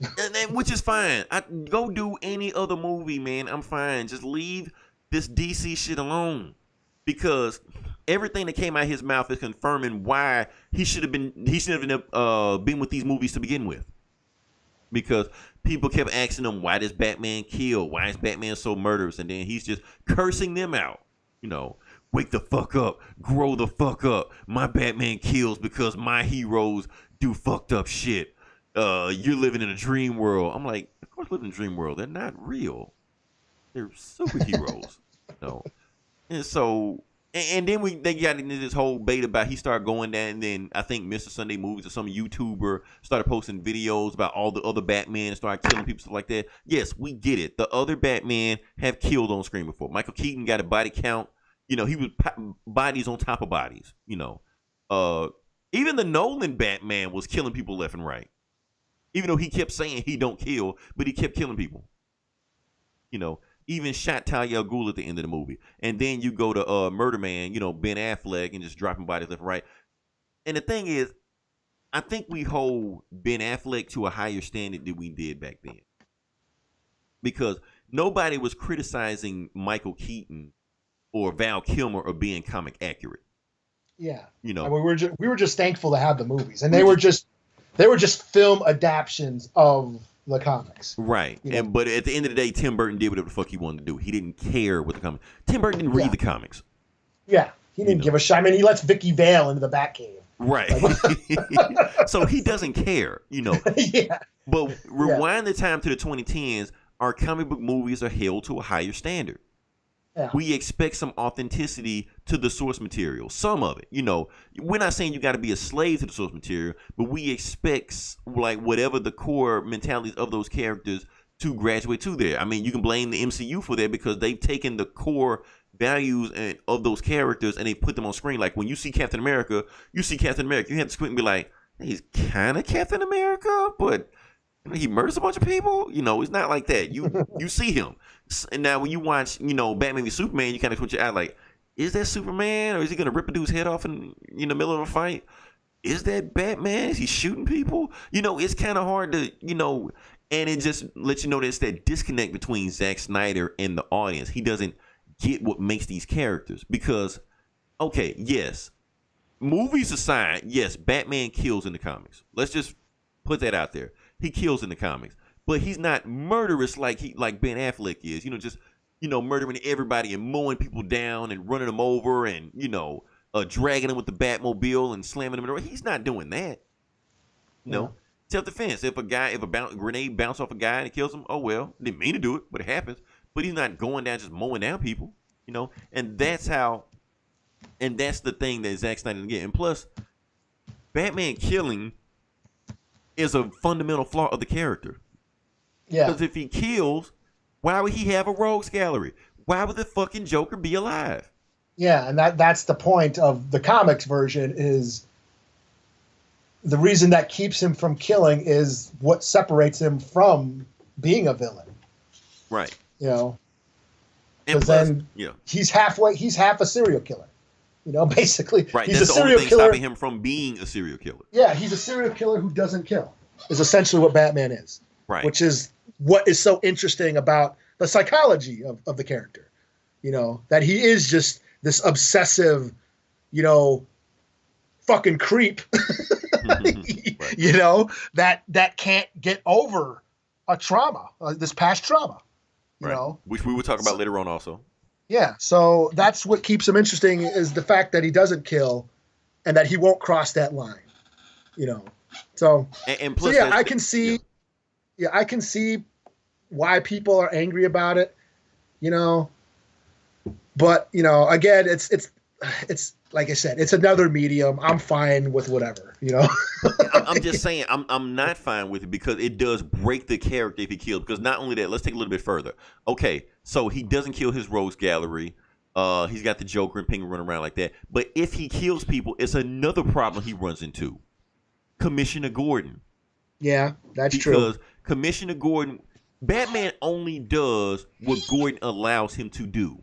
Which is fine. Go do any other movie, man. I'm fine. Just leave this DC shit alone. Because everything that came out of his mouth is confirming why he should have been been with these movies to begin with. Because people kept asking him, why does Batman kill? Why is Batman so murderous? And then he's just cursing them out. You know, wake the fuck up. Grow the fuck up. My Batman kills because my heroes do fucked up shit. You're living in a dream world. I'm like, of course, living in a dream world. They're not real. They're superheroes. No. And so, and then they got into this whole bait about he started going down, and then I think Mr. Sunday Movies or some YouTuber started posting videos about all the other Batman and started killing people, stuff like that. Yes, we get it. The other Batman have killed on screen before. Michael Keaton got a body count. You know, he was bodies on top of bodies. You know, even the Nolan Batman was killing people left and right. Even though he kept saying he don't kill, but he kept killing people. You know, even shot Talia al Ghul at the end of the movie. And then you go to Murder Man, you know, Ben Affleck, and just dropping bodies left and right. And the thing is, I think we hold Ben Affleck to a higher standard than we did back then. Because nobody was criticizing Michael Keaton or Val Kilmer of being comic accurate. Yeah. You know, I mean, we were just thankful to have the movies. And they were just film adaptions of the comics. Right. You know? But at the end of the day, Tim Burton did whatever the fuck he wanted to do. He didn't care what the comics. Tim Burton didn't read the comics. Yeah. He didn't give a shit. I mean, he lets Vicky Vale into the Batcave. Right. So he doesn't care, you know. Yeah. But rewind the time to the 2010s, our comic book movies are held to a higher standard. Yeah. We expect some authenticity to the source material. Some of it, you know, we're not saying you got to be a slave to the source material, but we expect like whatever the core mentalities of those characters to graduate to there. I mean, you can blame the MCU for that because they've taken the core values of those characters and they put them on screen. Like when you see Captain America, you have to squint and be like, hey, he's kind of Captain America, but he murders a bunch of people. You know, it's not like that. You see him. And now when you watch, you know, Batman v Superman, you kind of put your eye like, is that Superman, or is he going to rip a dude's head off in the middle of a fight? Is that Batman? Is he shooting people? You know, it's kind of hard to, you know, and it just lets you know there's that disconnect between Zack Snyder and the audience. He doesn't get what makes these characters because, okay, yes, movies aside, yes, Batman kills in the comics. Let's just put that out there. He kills in the comics. But he's not murderous like Ben Affleck is, you know, just, you know, murdering everybody and mowing people down and running them over and, you know, dragging them with the Batmobile and slamming them in the road. He's not doing that. No. Self-defense. If a grenade bounce off a guy and it kills him, oh well, didn't mean to do it, but it happens. But he's not going down just mowing down people, you know, and that's the thing that Zack Snyder didn't get. And plus, Batman killing is a fundamental flaw of the character. Yeah. Because if he kills, why would he have a rogues gallery? Why would the fucking Joker be alive? Yeah, and that's the point of the comics version is the reason that keeps him from killing is what separates him from being a villain. Right. You know? And then he's half a serial killer. You know, basically. Right. He's That's a the only serial thing killer. stopping him from being a serial killer. Yeah, he's a serial killer who doesn't kill. Is essentially what Batman is. Right. Which is what is so interesting about the psychology of the character. You know, that he is just this obsessive, you know, fucking creep. Right. You know, that can't get over a trauma, this past trauma. You know, which we will talk about later on also. Yeah, so that's what keeps him interesting is the fact that he doesn't kill and that he won't cross that line. You know. So, and plus, so yeah, I can see I can see why people are angry about it, you know. But, you know, again, it's like I said, it's another medium. I'm fine with whatever, you know. I'm just saying, I'm not fine with it because it does break the character if he kills. Because not only that, let's take a little bit further. Okay, so he doesn't kill his rogues gallery. He's got the Joker and Penguin running around like that. But if he kills people, it's another problem he runs into. Commissioner Gordon. Yeah, that's true. Because Commissioner Gordon, Batman only does what Gordon allows him to do.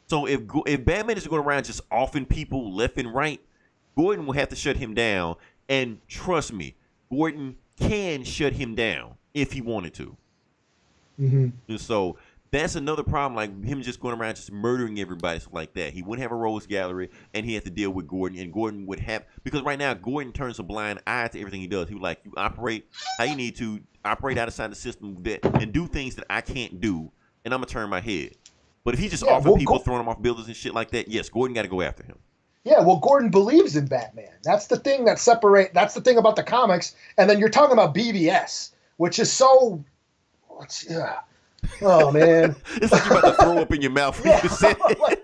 So if Batman is going around just offing people left and right, Gordon will have to shut him down. And trust me, Gordon can shut him down if he wanted to. Mm-hmm. And so that's another problem, like him just going around just murdering everybody, stuff like that. He wouldn't have a rogues gallery, and he had to deal with Gordon, and Gordon would have, because right now Gordon turns a blind eye to everything he does. He was like, you operate how you need to, operate outside the system and do things that I can't do, and I'm gonna turn my head. But if he's just offering people, throwing them off buildings and shit like that, yes, Gordon got to go after him. Yeah, well, Gordon believes in Batman. That's the thing that that's the thing about the comics. And then you're talking about BVS, which is so, oh man, it's like you're about to throw up in your mouth when you said it.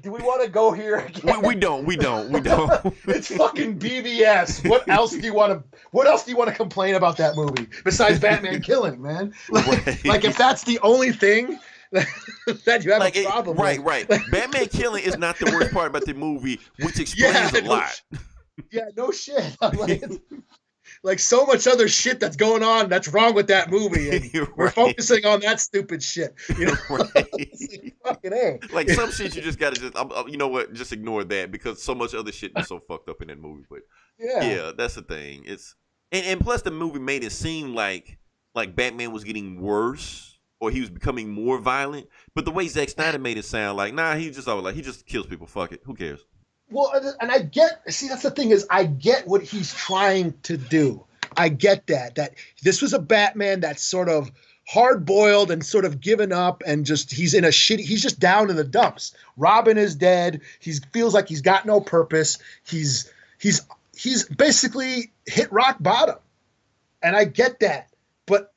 Do we want to go here again? We don't. It's fucking BVS. What else do you want to complain about that movie besides Batman killing, man? Like if that's the only thing that you have a problem with. Right. Batman killing is not the worst part about the movie, which explains a lot. Yeah, no shit. Like so much other shit that's going on that's wrong with that movie, and we're focusing on that stupid shit. You know, like, fucking A. Like some shit you just gotta you know what? Just ignore that because so much other shit is so fucked up in that movie. But yeah, that's the thing. It's and plus the movie made it seem like Batman was getting worse. Or he was becoming more violent, but the way Zack Snyder made it sound like, nah, he just kills people. Fuck it, who cares? Well, and that's the thing is, I get what he's trying to do. I get that this was a Batman that's sort of hard-boiled and sort of given up, and he's just down in the dumps. Robin is dead. He feels like he's got no purpose. He's basically hit rock bottom, and I get that, but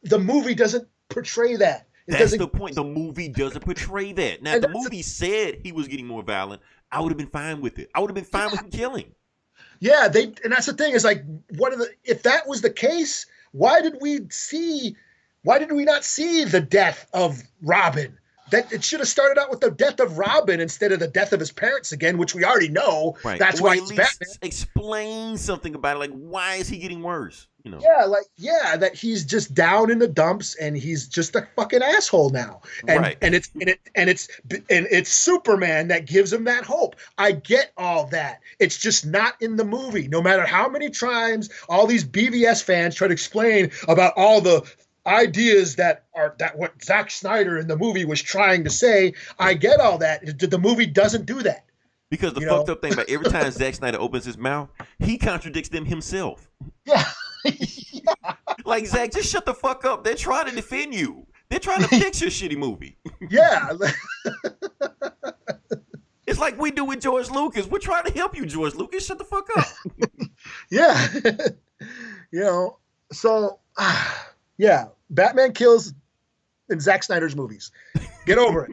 the movie doesn't portray that. That's the point. The movie doesn't portray that. Now, if the movie said he was getting more violent, I would have been fine with it. I would have been fine with him killing. Yeah, and that's the thing is like, if that was the case, why did we not see the death of Robin? That it should have started out with the death of Robin instead of the death of his parents again, which we already know. Right. That's why he's Batman. Explain something about it. Like, why is he getting worse? You know? Yeah, that he's just down in the dumps and he's just a fucking asshole now. And it's Superman that gives him that hope. I get all that. It's just not in the movie. No matter how many times all these BVS fans try to explain about all the ideas that what Zack Snyder in the movie was trying to say, I get all that. The movie doesn't do that. Because the fucked up thing about every time Zack Snyder opens his mouth, he contradicts them himself. Yeah. Like, Zack, just shut the fuck up. They're trying to defend you. They're trying to fix your shitty movie. Yeah. It's like we do with George Lucas. We're trying to help you, George Lucas. Shut the fuck up. Yeah. So, yeah, Batman kills in Zack Snyder's movies. Get over it.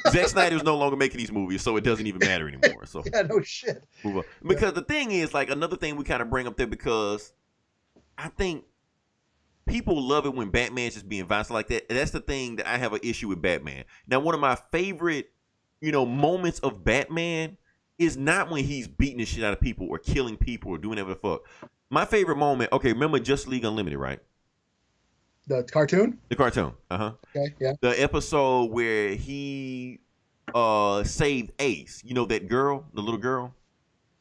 Zack Snyder's no longer making these movies, so it doesn't even matter anymore. So yeah, no shit. Move on. Because the thing is, like, another thing we kind of bring up there, because I think people love it when Batman's just being violent like that. And that's the thing that I have an issue with Batman. Now, one of my favorite, moments of Batman is not when he's beating the shit out of people or killing people or doing whatever the fuck. My favorite moment, okay, remember Justice League Unlimited, right? The cartoon? The cartoon, uh-huh. Okay, yeah. The episode where he saved Ace. You know that girl, the little girl?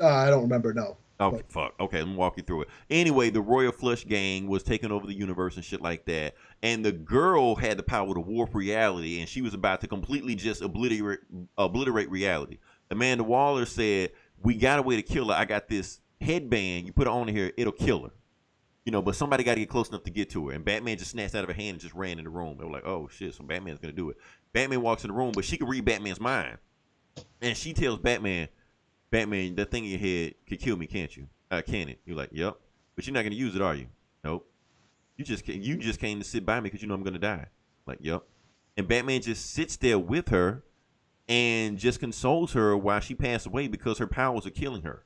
I don't remember, no. Okay, fuck. Okay, let me walk you through it. Anyway, the Royal Flush Gang was taking over the universe and shit like that. And the girl had the power to warp reality, and she was about to completely just obliterate reality. Amanda Waller said, we got a way to kill her. I got this headband. You put it on here, it'll kill her. But somebody got to get close enough to get to her. And Batman just snatched out of her hand and just ran in the room. They were like, oh, shit, so Batman's going to do it. Batman walks in the room, but she can read Batman's mind. And she tells Batman, that thing in your head could kill me, can't you? Can it? You're like, yep. But you're not going to use it, are you? Nope. You just came to sit by me because you know I'm going to die. Like, yep. And Batman just sits there with her and just consoles her while she passed away because her powers are killing her.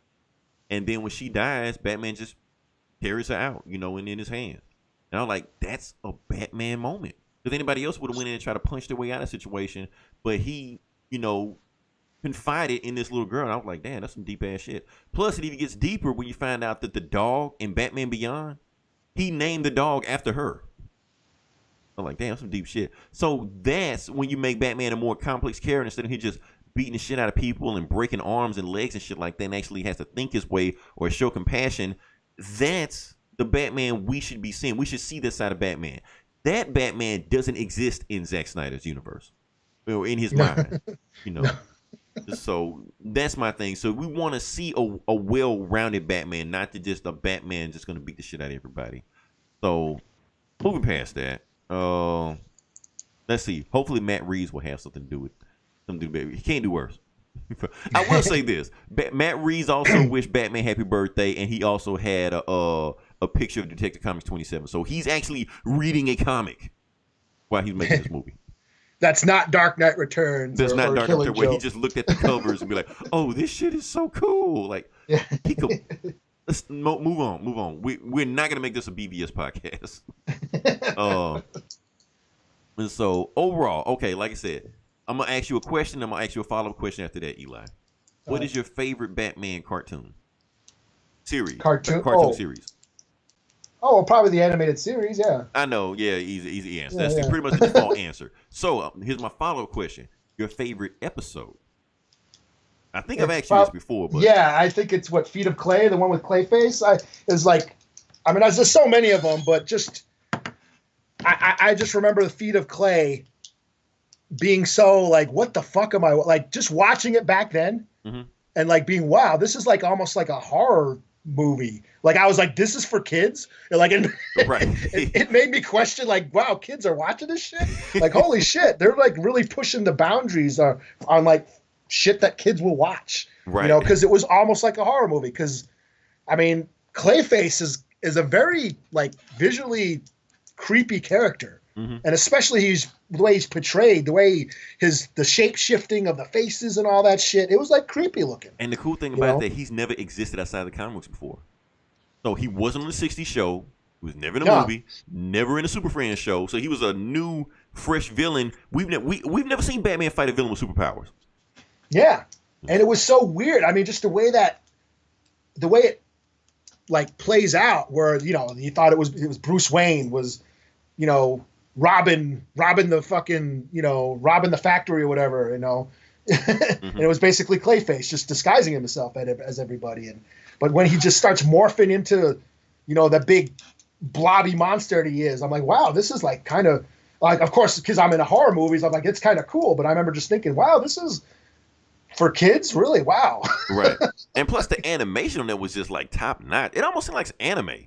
And then when she dies, Batman just carries her out, and in his hands. And I'm like, that's a Batman moment. Because anybody else would have went in and tried to punch their way out of the situation. But he, confided in this little girl. And I was like, damn, that's some deep ass shit. Plus, it even gets deeper when you find out that the dog in Batman Beyond, he named the dog after her. I'm like, damn, some deep shit. So that's when you make Batman a more complex character instead of he just beating the shit out of people and breaking arms and legs and shit like that and actually has to think his way or show compassion. That's the Batman we should be seeing. We should see this side of Batman. That Batman doesn't exist in Zack Snyder's universe. Or in his mind. You know. So that's my thing. So we want to see a well-rounded Batman, not just a Batman just going to beat the shit out of everybody. So moving past that, let's see. Hopefully Matt Reeves will have something to do with it. He can't do worse. I will say this: Matt Reeves also wished Batman happy birthday, and he also had a picture of Detective Comics 27. So he's actually reading a comic while he's making this movie. That's not Dark Knight Returns. That's not Dark Knight Returns, where he just looked at the covers and be like, "Oh, this shit is so cool!" Like, he could. Let's move on. We're not gonna make this a BVS podcast. And so overall, okay, like I said, I'm gonna ask you a question. I'm gonna ask you a follow-up question after that, Eli. What is your favorite Batman cartoon series? Cartoon series. Oh, well, probably the animated series. Yeah. I know. Yeah, easy answer. That's pretty much the default answer. So here's my follow-up question: your favorite episode? I think I've asked you this before, but yeah, I think it's Feet of Clay, the one with Clayface. There's so many of them, but just I just remember the Feet of Clay being so like, what the fuck am I like? Just watching it back then, and like being, wow, this is like almost like a horror movie. Like I was like, this is for kids. And like it made me question, like, wow, kids are watching this shit. Like, holy shit, they're like really pushing the boundaries on like shit that kids will watch. Right. You know, because it was almost like a horror movie. Because I mean, Clayface is a very like visually creepy character. And especially the way he's portrayed, the way the shape shifting of the faces and all that shit. It was like creepy looking. And the cool thing about that, he's never existed outside of the comics before. So he wasn't on the '60s show. He was never in a movie, never in a Super Friends show. So he was a new, fresh villain. We've never seen Batman fight a villain with superpowers. Yeah, and it was so weird. I mean, just the way it like plays out, where you thought it was Bruce Wayne was, robbing the fucking, robbing the factory or whatever, and it was basically Clayface just disguising himself as everybody. But when he just starts morphing into, that big blobby monster that he is, I'm like, wow, this is like kind of like, of course, because I'm into horror movies, I'm like, it's kind of cool. But I remember just thinking, wow, this is for kids, really? Wow. Right. And plus the animation on that was just like top notch. It almost seemed like anime.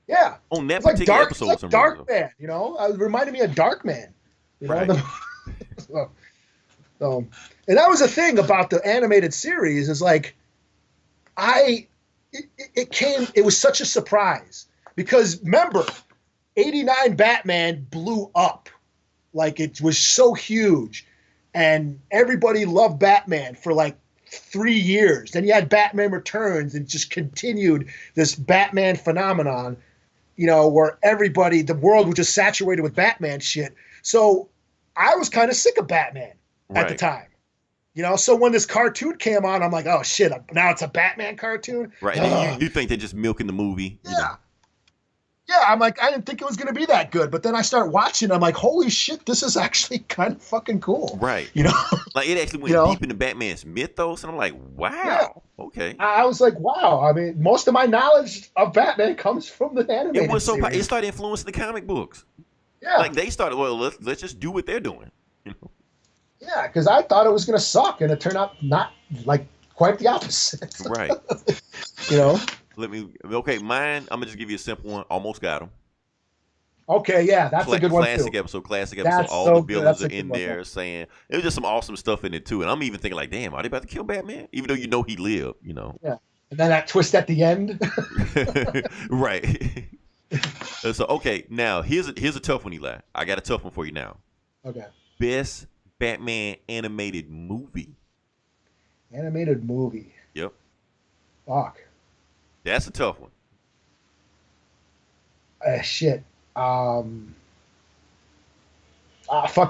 Yeah. On that particular episode. It's like Darkman, it reminded me of Darkman. Right. And that was the thing about the animated series is like, it was such a surprise because remember, 89 Batman blew up. Like it was so huge and everybody loved Batman for like 3 years. Then you had Batman Returns and just continued this Batman phenomenon, where the world was just saturated with Batman shit. So I was kind of sick of Batman at the time. So when this cartoon came on, I'm like, oh shit, now it's a Batman cartoon? Right. And you think they're just milking the movie? Yeah. Yeah, I'm like, I didn't think it was going to be that good. But then I start watching, I'm like, holy shit, this is actually kind of fucking cool. Right. Like it actually went deep into Batman's mythos. And I'm like, wow. Yeah. Okay. I was like, wow. I mean, most of my knowledge of Batman comes from the animated series. It started influencing the comic books. Yeah. Like they started, well, let's just do what they're doing. Yeah, because I thought it was going to suck, and it turned out not like quite the opposite. Right. Mine, I'm going to just give you a simple one. Almost Got him. Okay, yeah, that's a good one, too. Classic episode. That's all the villains are in there saying, it was just some awesome stuff in it, too. And I'm even thinking like, damn, are they about to kill Batman? Even though he lived, Yeah. And then that twist at the end. Right. So, okay, now, here's a tough one, Eli. I got a tough one for you now. Okay. Best Batman animated movie. Animated movie. Yep. Fuck. That's a tough one. Shit. Fuck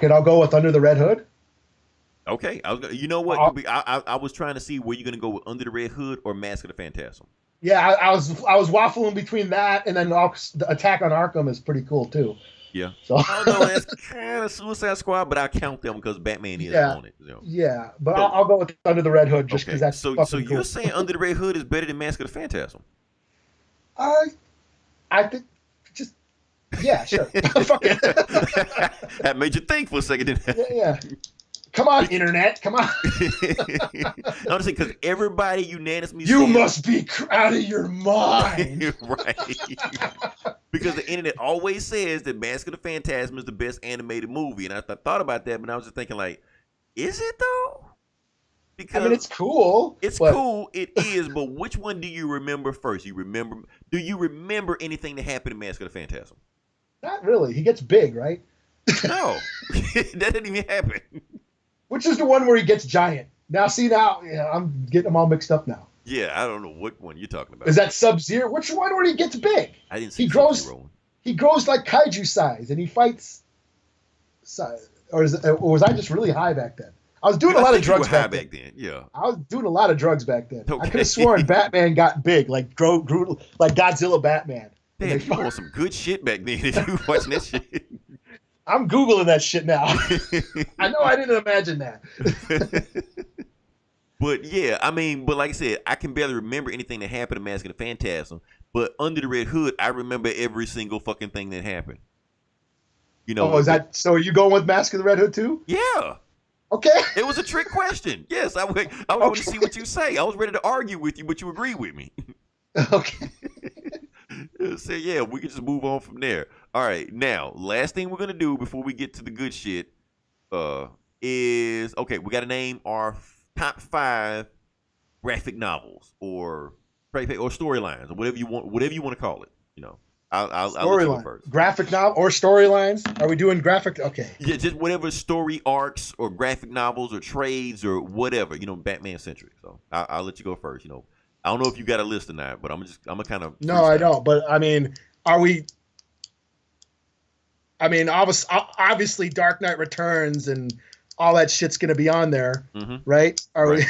it. I'll go with Under the Red Hood. Okay. You know what? I was trying to see were you going to go with Under the Red Hood or Mask of the Phantasm. Yeah, I was waffling between that and then the Attack on Arkham is pretty cool too. Yeah. So Although that's kind of Suicide Squad, but I count them because Batman is yeah, on it. You know. yeah. But So, I'll go with Under the Red Hood just because okay. that's So fucking you're cool. saying Under the Red Hood is better than Mask of the Phantasm? I think just yeah, sure. Fuck it. That made you think for a second, didn't Yeah, it? yeah. Come on, internet. Come on. I'm just saying because everybody unanimously You says, must be out of your mind. right. Because the internet always says that Mask of the Phantasm is the best animated movie, and I thought about that, but I was just thinking like, is it though? Because I mean, it's cool. it's but cool, it is, but which one do you remember first? Do you remember anything that happened in Mask of the Phantasm? Not really. He gets big, right? No, that didn't even happen. Which is the one where he gets giant. Now, I'm getting them all mixed up now. Yeah, I don't know what one you're talking about. Is that Sub-Zero? Which one where he gets big? I didn't see He grows. Sub-Zero. He grows like kaiju size, and he fights. Or was I just really high back then? I was doing a lot of drugs back then. Yeah. I was doing a lot of drugs back then. Okay. I could have sworn Batman got big, like grew like Godzilla Batman. Damn, you on some good shit back then if you watching that shit. I'm Googling that shit now. I know I didn't imagine that. But yeah, I mean, but like I said, I can barely remember anything that happened in Mask of the Phantasm. But Under the Red Hood, I remember every single fucking thing that happened. You know? Oh, is that so? Are you going with Mask of the Red Hood too? Yeah. Okay. It was a trick question. Yes, I was going to see what you say. I was ready to argue with you, but you agreed with me. Okay. So yeah, we can just move on from there. All right, now last thing we're gonna do before we get to the good shit, is okay. We got to name our top 5 graphic novels or storylines or whatever you want to call it. You know, I'll let you go first. Graphic novel or storylines? Are we doing graphic? Okay. Yeah, just whatever story arcs or graphic novels or trades or whatever. You know, Batman centric. So I'll let you go first. You know. I don't know if you got a list or not, but I'm gonna kind of. No, I don't. But I mean, are we? I mean, obviously, Dark Knight Returns and all that shit's gonna be on there, right? Are we?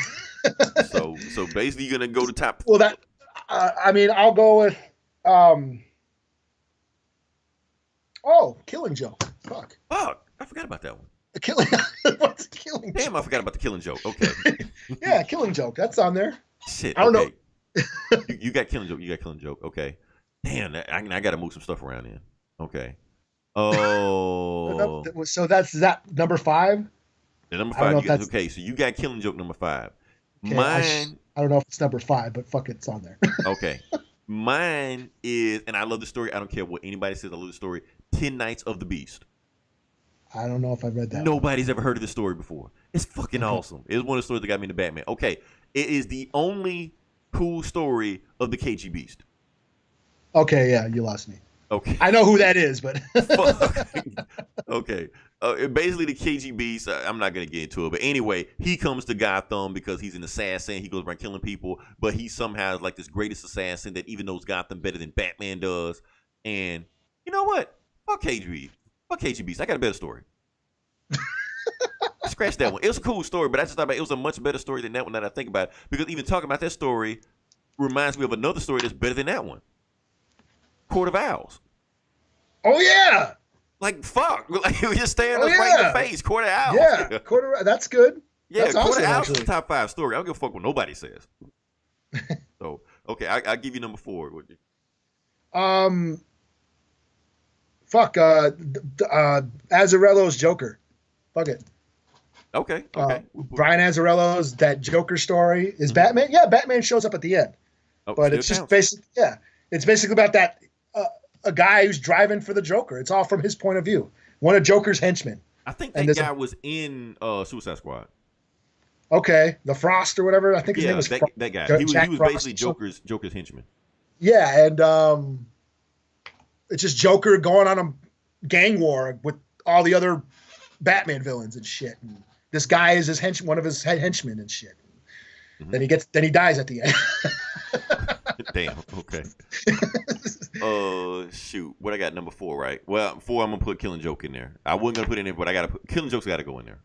So basically, you're gonna go to top. Well, that. I mean, I'll go with. Oh, Killing Joke. Fuck. I forgot about that one. What's Killing? Damn, I forgot about the Killing Joke. Okay. Yeah, Killing Joke. That's on there. Shit. I don't know. You got Killing Joke. You got Killing Joke. Okay. Damn, I got to move some stuff around in. Okay. Oh. So that's that number 5. The number 5. Okay, so you got Killing Joke number 5. Okay, Mine. I don't know if it's number 5, but fuck it, it's on there. Okay. Mine is, and I love the story. I don't care what anybody says. I love the story. 10 Nights of the Beast. I don't know if I've read that. Nobody's ever heard of this story before. It's fucking awesome. It's one of the stories that got me into Batman. Okay. It is the only cool story of the KG Beast. Okay, yeah, you lost me. Okay. I know who that is, but okay. Basically, the KG Beast. I'm not gonna get into it, but anyway, he comes to Gotham because he's an assassin. He goes around killing people, but he somehow is like this greatest assassin that even knows Gotham better than Batman does. And you know what? Fuck KG Beast. Fuck KG Beast. I got a better story. Scratch that one. It was a cool story, but I just thought about it was a much better story than that one that I think about. Because even talking about that story reminds me of another story that's better than that one. Court of Owls. Oh yeah. Like fuck. Like we just staring us right in the face. Court of Owls. Yeah. That's good. Yeah, that's Court awesome, of Owls actually. is the top 5 story. I don't give a fuck what nobody says. So okay, I'll give you number 4. Would you? Fuck. Azzarello's Joker. Fuck it. Okay. Brian Azzarello's that Joker story is Batman. Yeah, Batman shows up at the end, but it's just basically it's basically about that a guy who's driving for the Joker. It's all from his point of view. One of Joker's henchmen. I think that guy was in Suicide Squad. Okay, the Frost or whatever. I think his name was that guy. He was basically Joker's henchman. Yeah, and it's just Joker going on a gang war with all the other Batman villains and shit. And this guy is his one of his henchmen and shit. Then he dies at the end. Damn. Okay. Shoot. What I got number 4, right? Well, 4 I'm gonna put Killing Joke in there. I wasn't gonna put it in there, but I gotta put Killing Joke's gotta go in there.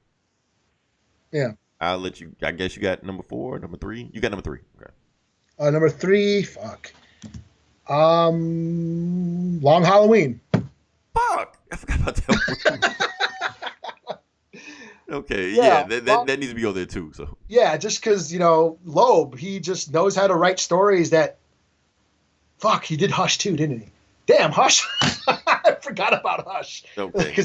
Yeah. I'll let you. I guess you got number 4, number 3. You got number 3. Okay. Number 3. Fuck. Long Halloween. Fuck. I forgot about that one. Okay, Yeah, that needs to be on there too. So yeah, just because Loeb, he just knows how to write stories that. Fuck, he did Hush too, didn't he? Damn, Hush. I forgot about Hush. okay,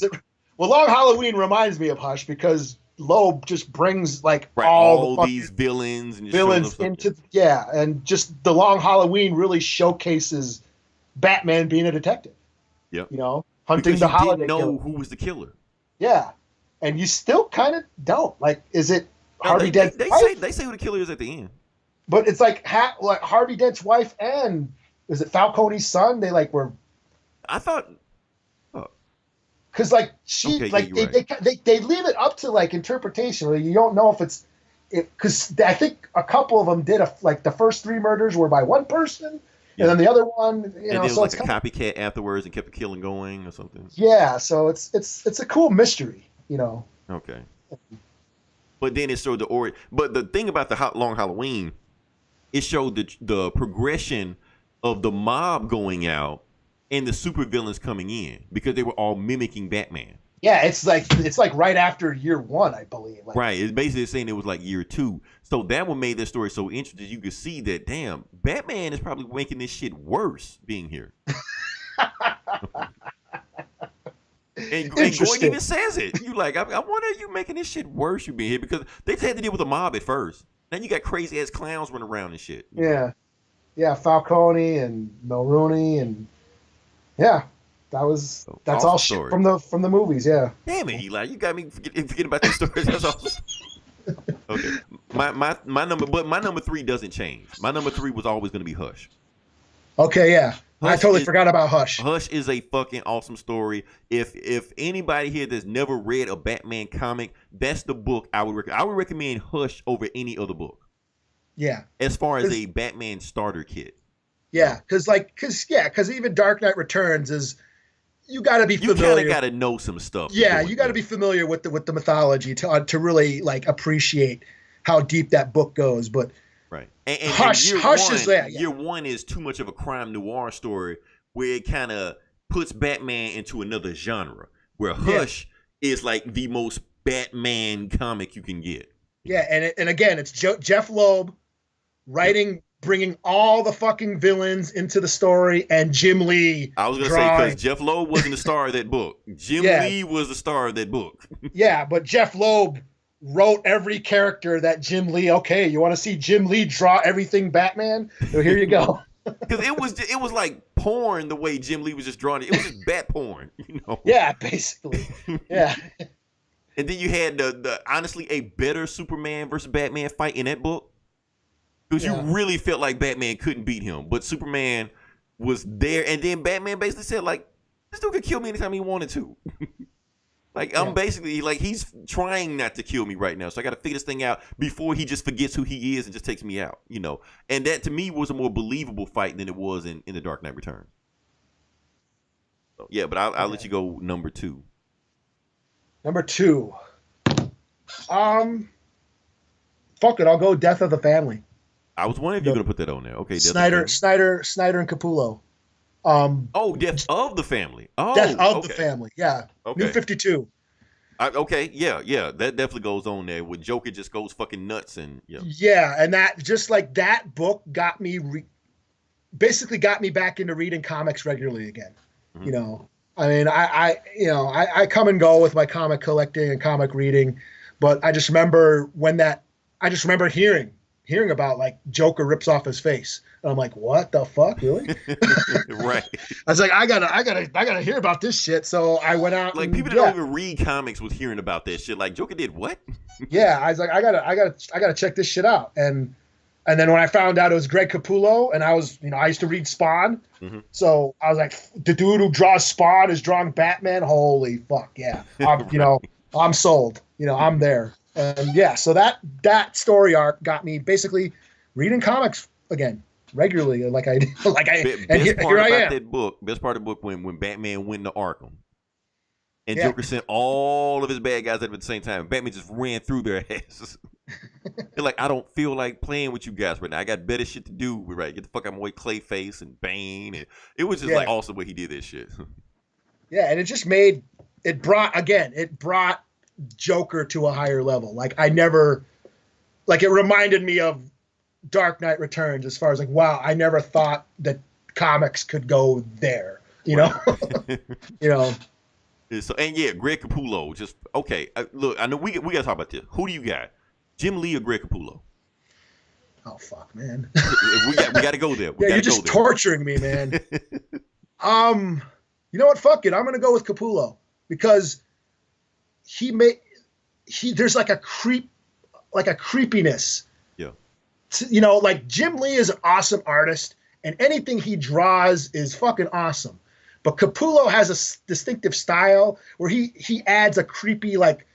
Long Halloween reminds me of Hush because Loeb just brings like right, all the these villains and just villains showing them into and just the Long Halloween really showcases Batman being a detective. Yep. Hunting because the you holiday didn't know killer. who was the killer. Yeah, and you still kind of don't. Like, is it No, Harvey Dent's they wife? say who the killer is at the end. But it's like Harvey Dent's wife and is it Falcone's son? They like were I thought. because like she Okay, yeah, like you're right. they leave it up to like interpretation. Where you don't know if it's because I think a couple of them did like the first 3 murders were by one person, Yeah. and then the other one, And then it was so like it's a copycat afterwards and kept the killing going or something. yeah. So it's a cool mystery, Okay. But then it showed But the thing about the Long Halloween, it showed the progression of the mob going out and the supervillains coming in because they were all mimicking Batman. Yeah, it's like right after year 1, I believe. Like, Right. It's basically saying it was like year 2. So that one made that story so interesting. You could see that, damn, Batman is probably making this shit worse being here. And Gordon even says it. You like, I wonder if you making this shit worse you being here because they had to deal with a mob at first. Then you got crazy ass clowns running around and shit. Yeah, Falcone and Mulrooney and yeah, that's awesome all story. shit from the movies. Yeah. Damn it, Eli, you got me forgetting about these stories. That's awesome. Okay, my number 3 doesn't change. My number 3 was always going to be Hush. Okay, yeah. I totally forgot about Hush. Hush is a fucking awesome story. If anybody here that's never read a Batman comic, that's the book I would recommend. I would recommend Hush over any other book. Yeah. As far as a Batman starter kit. Yeah, because even Dark Knight Returns is you got to be familiar. You kind of got to know some stuff. Yeah, you got to be familiar with the mythology to really like appreciate how deep that book goes. But right, and Hush is there. Year 1 is too much of a crime noir story where it kind of puts Batman into another genre. Where Hush is like the most Batman comic you can get. Yeah, and again, it's Jeff Loeb writing, bringing all the fucking villains into the story, and Jim Lee. I was gonna say because Jeff Loeb wasn't the star of that book. Jim Lee was the star of that book. Yeah, but Jeff Loeb wrote every character that Jim Lee. Okay, you want to see Jim Lee draw everything Batman? So here you go. Because it was like porn the way Jim Lee was just drawing it. It was just bat porn, Yeah, basically. Yeah. And then you had the honestly a better Superman versus Batman fight in that book. Because you really felt like Batman couldn't beat him. But Superman was there. And then Batman basically said, like, this dude could kill me anytime he wanted to. Like, I'm basically, like, he's trying not to kill me right now. So I got to figure this thing out before he just forgets who he is and just takes me out, And that, to me, was a more believable fight than it was in The Dark Knight Returns. So, yeah, but I'll let you go number 2. Number 2. Fuck it, I'll go Death of the Family. I was wondering if you were going to put that on there. Okay, Snyder and Capullo. Death of the Family. Oh, Death of the Family. Yeah. Okay. New 52. Yeah. That definitely goes on there. Where Joker just goes fucking nuts and Yeah, and that just like that book got me basically got me back into reading comics regularly again. Mm-hmm. I mean, I come and go with my comic collecting and comic reading, but I just remember hearing about like Joker rips off his face. And I'm like, what the fuck, really? Right. I was like, I gotta hear about this shit. So I went out. Like people that don't even read comics was hearing about that shit. Like Joker did what? Yeah, I was like, I gotta check this shit out. And then when I found out it was Greg Capullo, and I was, I used to read Spawn, so I was like, the dude who draws Spawn is drawing Batman. Holy fuck, yeah. I'm sold. I'm there. And yeah, so that story arc got me basically reading comics again regularly, here I am. Best part of the book when Batman went to Arkham, and Joker sent all of his bad guys at the same time. Batman just ran through their asses. They're like, I don't feel like playing with you guys right now. I got better shit to do. Right, get the fuck out of my way, Clayface and Bane, and it was just like awesome way he did that shit. Yeah, and it brought Joker to a higher level. Like it reminded me of Dark Knight Returns as far as like, wow, I never thought that comics could go there. You know, you know. So and yeah, Greg Capullo. Just okay. Look, I know we got to talk about this. Who do you got, Jim Lee or Greg Capullo? Oh fuck, man. we got to go there. You're just torturing me, man. You know what? Fuck it. I'm gonna go with Capullo because there's like a creepiness. Yeah. You know, like Jim Lee is an awesome artist, and anything he draws is fucking awesome. But Capullo has a distinctive style where he adds a creepy like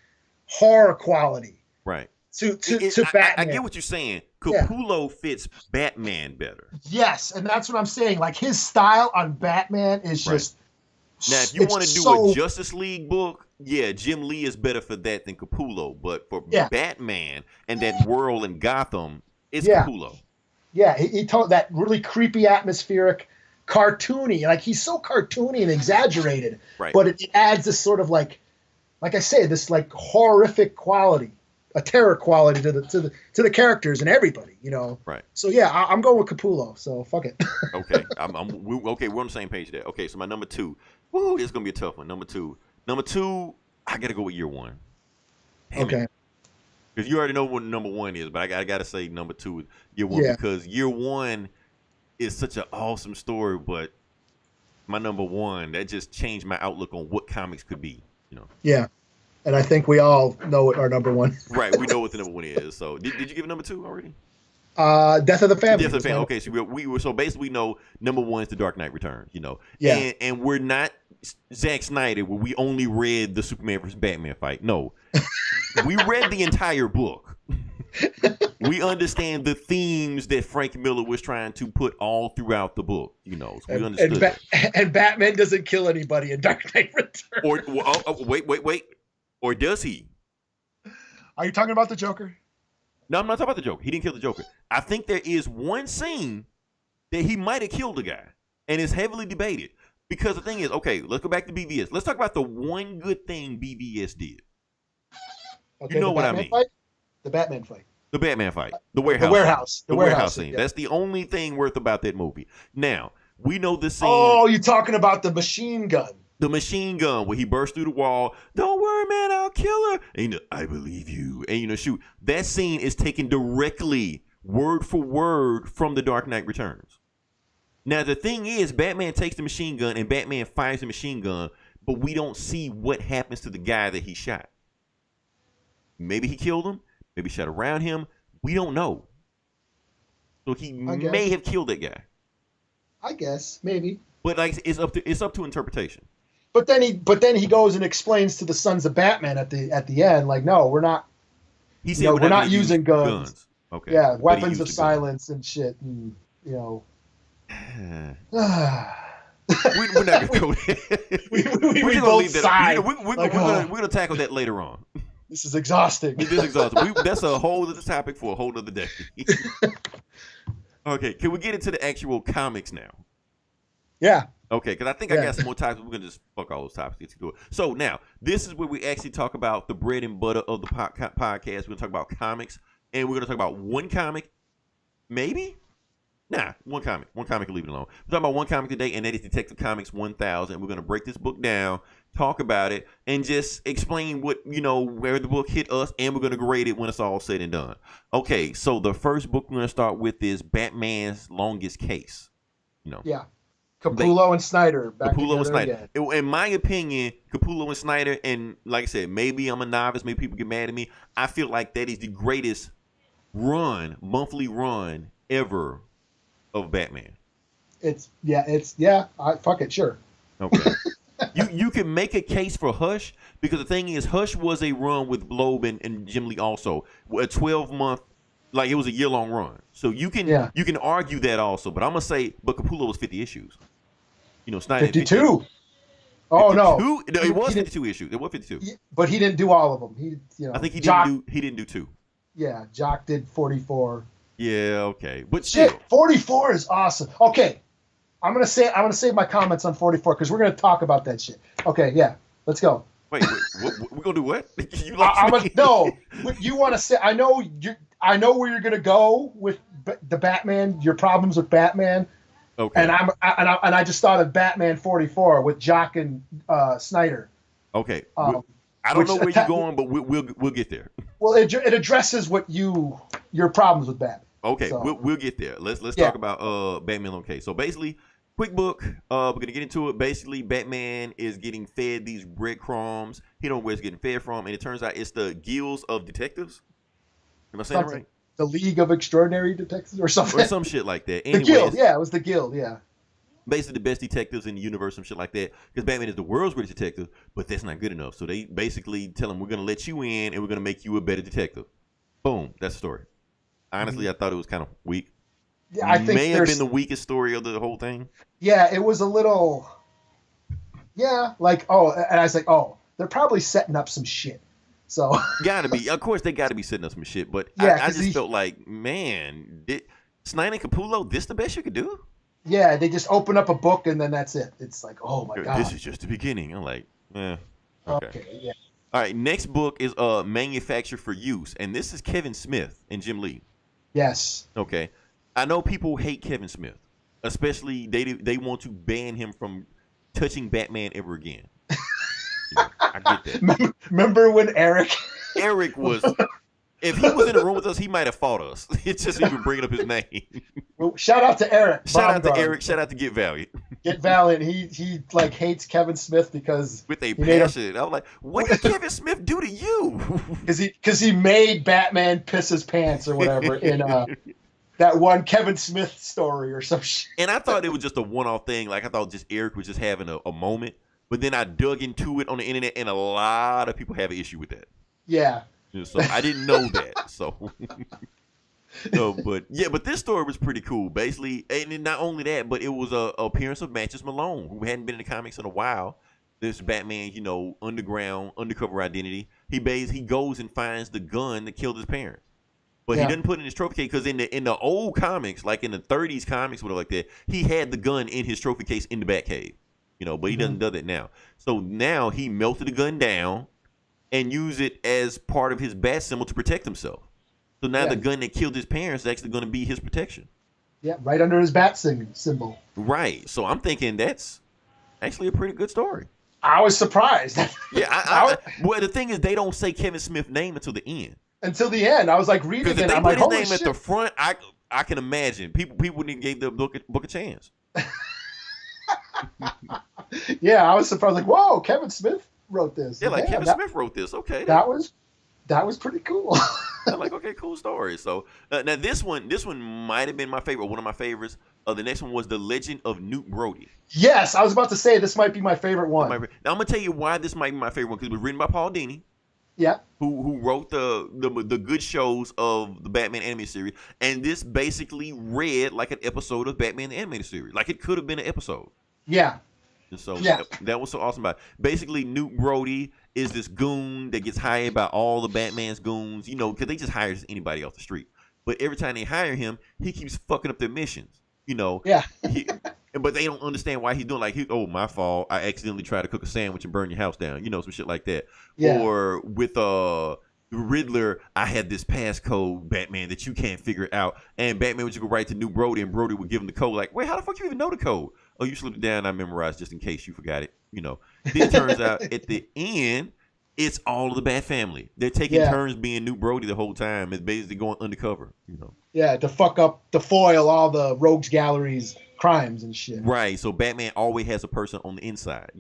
horror quality. Right. To Batman. I get what you're saying. Capullo fits Batman better. Yes, and that's what I'm saying. Like his style on Batman is just. Now, if you want to do a Justice League book, yeah, Jim Lee is better for that than Capullo. But for Batman and that world in Gotham, it's Capullo. Yeah, he told that really creepy, atmospheric, cartoony. Like he's so cartoony and exaggerated, right? But it adds this sort of like I say, this like horrific quality, a terror quality to the characters and everybody, you know. Right. So yeah, I'm going with Capullo. So fuck it. Okay, we're on the same page there. Okay, so my number 2. Woo, this is gonna be a tough one. Number two, I gotta go with Year One. Okay. Because you already know what number 1 is, but I gotta say number 2, Year One, because Year One is such an awesome story. But my number 1, that just changed my outlook on what comics could be. You know. Yeah. And I think we all know what our number 1. Right, we know what the number 1 is. So, did you give number 2 already? Death of the Family. Death of the Family. Okay, so basically we know number 1 is The Dark Knight Returns. You know, yeah. And we're not Zack Snyder, where we only read the Superman versus Batman fight. No, we read the entire book. We understand the themes that Frank Miller was trying to put all throughout the book. You know, so we understood that. And Batman doesn't kill anybody in Dark Knight Returns. Wait. Or does he? Are you talking about the Joker? No, I'm not talking about the Joker. He didn't kill the Joker. I think there is one scene that he might have killed a guy, and it's heavily debated. Because the thing is, okay, let's go back to BVS. Let's talk about the one good thing BVS did. Okay, you know what I mean? The Batman fight. The Batman fight. The warehouse. The warehouse scene. Yeah. That's the only thing worth about that movie. Now, we know the scene. Oh, you're talking about the machine gun. The machine gun where he burst through the wall. Don't worry, man, I'll kill her. And I believe you. And shoot. That scene is taken directly, word for word, from The Dark Knight Returns. Now, the thing is, Batman takes the machine gun and Batman fires the machine gun, but we don't see what happens to the guy that he shot. Maybe he killed him. Maybe shot around him. We don't know. So he may have killed that guy. I guess, maybe. But like it's up to interpretation. But then he goes and explains to the Sons of Batman at the end, like, no, we're not. He said we're not using guns. Okay. Yeah, weapons of silence and shit, and we're not gonna go there. we both sigh. We're gonna tackle that later on. This is exhausting. It is exhausting. That's a whole other topic for a whole other day. Okay, can we get into the actual comics now? Yeah. Okay, because I think I got some more topics. We're going to just fuck all those topics. Get to it. So now, this is where we actually talk about the bread and butter of the podcast. We're going to talk about comics, and we're going to talk about one comic, maybe? Nah, one comic. One comic, leave it alone. We're talking about one comic today, and that is Detective Comics 1000. We're going to break this book down, talk about it, and just explain what, where the book hit us, and we're going to grade it when it's all said and done. Okay, so the first book we're going to start with is Batman's Longest Case. Yeah. Capullo and Snyder. Capullo and Snyder. In my opinion, Capullo and Snyder, and like I said, maybe I'm a novice, maybe people get mad at me. I feel like that is the greatest monthly run ever of Batman. Fuck it, sure. Okay. You can make a case for Hush, because the thing is, Hush was a run with Loeb and Jim Lee also. A 12-month, like it was a year-long run. So you can argue that also. But I'm going to say, but Capullo was 50 issues. Snyder 52. Oh, no. It was 52 issues. It was 52. But he didn't do all of them. I think he didn't do 2. Yeah, Jock did 44. Yeah, okay. But shit, still. 44 is awesome. Okay. I'm gonna save my comments on 44 because we're gonna talk about that shit. Okay, yeah, let's go. Wait, we're gonna do what? You I'm lost me. no. You want to say? I know where you're gonna go with the Batman. Your problems with Batman. Okay. And I just thought of Batman 44 with Jock and Snyder. Okay. Um, I don't know which where you're going, but we'll get there. Well, it addresses what your problems with Batman. Okay, So, we'll get there. Let's Yeah. talk about Batman. Okay, so basically, quick book. We're gonna get into it. Basically, Batman is getting fed these breadcrumbs. He don't know where it's getting fed from, and it turns out it's the guilds of detectives. Am I saying it something. right? The League of Extraordinary Detectives or something. Or some shit like that. The Anyways, Guild, yeah, it was the Guild, yeah. basically the best detectives in the universe, some shit like that. Because Batman is the world's greatest detective, but that's not good enough. So they basically tell him, we're gonna let you in, and we're gonna make you a better detective. Boom, that's the story. Honestly, I thought it was kind of weak. Yeah, I think May have been the weakest story of the whole thing. Yeah, it was a little. Yeah, like and I was like, they're probably setting up some shit. So Gotta be. Of course, they gotta be setting up some shit. But Yeah, I 'cause just felt like, man, did Snyder and Capullo, this the best you could do? yeah, they just open up a book and then that's it. It's like, oh my god. This is just the beginning. I'm like, okay. Okay, yeah. All right, next book is Manufactured for Use, and this is Kevin Smith and Jim Lee. Yes. Okay, I know people hate Kevin Smith, especially they want to ban him from touching Batman ever again. I get that. Remember when Eric? Eric was, if he was in the room with us, he might have fought us. It's just even bringing up his name. Well, shout out to Eric. Shout out to Baumgart. Eric. Shout out to Get Valiant. Get Valiant. He like hates Kevin Smith because With a he made him- passion. I was like, what did Kevin Smith do to you? because he made Batman piss his pants or whatever in that one Kevin Smith story or some shit. And I thought it was just a one-off thing. Like, I thought just Eric was just having a moment. But then I dug into it on the internet, and a lot of people have an issue with that. Yeah. So I didn't know that. So, but this story was pretty cool. Basically, and then not only that, but it was a appearance of Mantis Malone, who hadn't been in the comics in a while. This Batman, underground, undercover identity. He goes and finds the gun that killed his parents. But he doesn't put it in his trophy case because in the old comics, like in the 30s comics, whatever like that, he had the gun in his trophy case in the Batcave. But he doesn't do that now. So now he melted the gun down and used it as part of his bat symbol to protect himself. So now the gun that killed his parents is actually going to be his protection. Yeah, right under his bat symbol. Right. So I'm thinking that's actually a pretty good story. I was surprised. Yeah. Well, the thing is, they don't say Kevin Smith's name until the end. Until the end, I was like reading Because it. if they I'm put like, his holy name shit. at the front, I can imagine people wouldn't even give the book a chance. Yeah, I was surprised. Like, whoa, Kevin Smith wrote this. Yeah, like Kevin Smith wrote this. Okay, that was pretty cool. I'm like, okay, cool story. So now this one might have been my favorite, one of my favorites. The next one was The Legend of Newt Brody. Yes, I was about to say this might be my favorite one. Now I'm gonna tell you why this might be my favorite one, because it was written by Paul Dini. Yeah. Who wrote the good shows of the Batman animated series, and this basically read like an episode of Batman the animated series. Like, it could have been an episode. Yeah. And so that was so awesome about it. Basically, Newt Brody is this goon that gets hired by all the Batman's goons, because they just hire just anybody off the street. But every time they hire him, he keeps fucking up their missions. Yeah. But they don't understand why he's doing, like, my fault, I accidentally tried to cook a sandwich and burn your house down, some shit like that. Yeah. Or with Riddler, I had this passcode, Batman, that you can't figure out. And Batman would just go right to Newt Brody, and Brody would give him the code. Like, wait, how the fuck you even know the code? Oh, you slipped it down, I memorized just in case you forgot it. Then it turns out at the end, it's all of the Bat family. They're taking turns being Newt Brody the whole time. It's basically going undercover, Yeah, to foil all the Rogues Gallery's crimes and shit. Right. So Batman always has a person on the inside,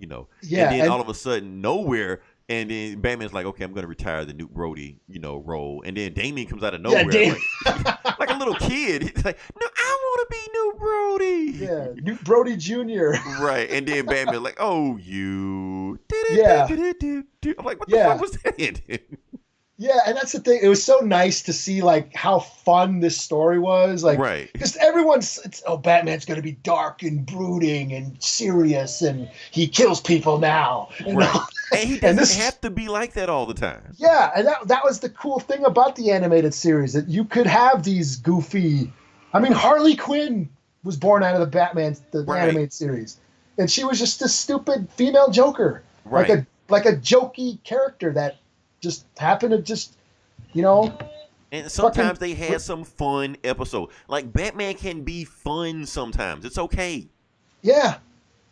Yeah. And then all of a sudden, nowhere, and then Batman's like, okay, I'm going to retire the Newt Brody, role. And then Damien comes out of nowhere, like a little kid. He's like, no, I want to be Newt Brody. Yeah, Newt Brody Jr. Right. And then Batman's like, oh, you. Yeah. I'm like, what the fuck was that? Yeah, and that's the thing. It was so nice to see like how fun this story was. Like, right. Because Batman's going to be dark and brooding and serious, and he kills people now. Right. And he doesn't have to be like that all the time. Yeah, and that was the cool thing about the animated series, that you could have these goofy. I mean, Harley Quinn was born out of the Batman, the Right. animated series, and she was just a stupid female Joker, Right. like a jokey character that just happened to just, you know, And sometimes fucking they had some fun episode. Like Batman can be fun sometimes. It's okay. yeah,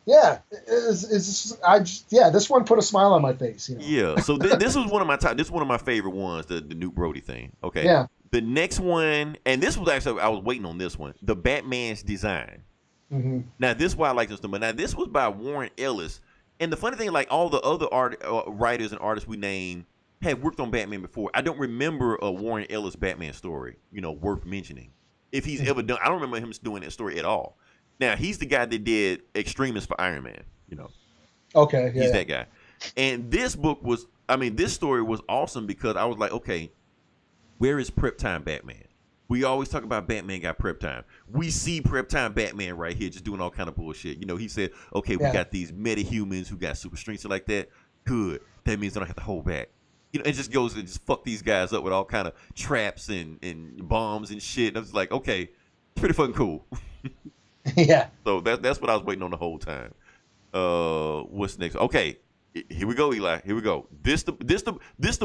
yeah. This one put a smile on my face. You know. Yeah. So this was one of my top. This is one of my favorite ones. The New Brody thing. Okay. Yeah. The next one, and this was actually I was waiting on this one. The Batman's design. Hmm. Now this is why I like this so much. Now this was by Warren Ellis. And the funny thing, like all the other writers and artists we named had worked on Batman before. I don't remember a Warren Ellis Batman story, worth mentioning. If he's ever done, I don't remember him doing that story at all. Now he's the guy that did Extremis for Iron Man. Okay. Yeah. He's that guy. And this this story was awesome because I was like, okay, where is Prep Time Batman? We always talk about Batman got prep time. We see prep time Batman right here just doing all kind of bullshit. He said, okay, we got these metahumans who got super strength like that. Good. That means I don't have to hold back. It just goes and just fuck these guys up with all kind of traps and bombs and shit. And I was like, okay, it's pretty fucking cool. Yeah. So that's what I was waiting on the whole time. What's next? Okay, here we go, Eli. Here we go. This the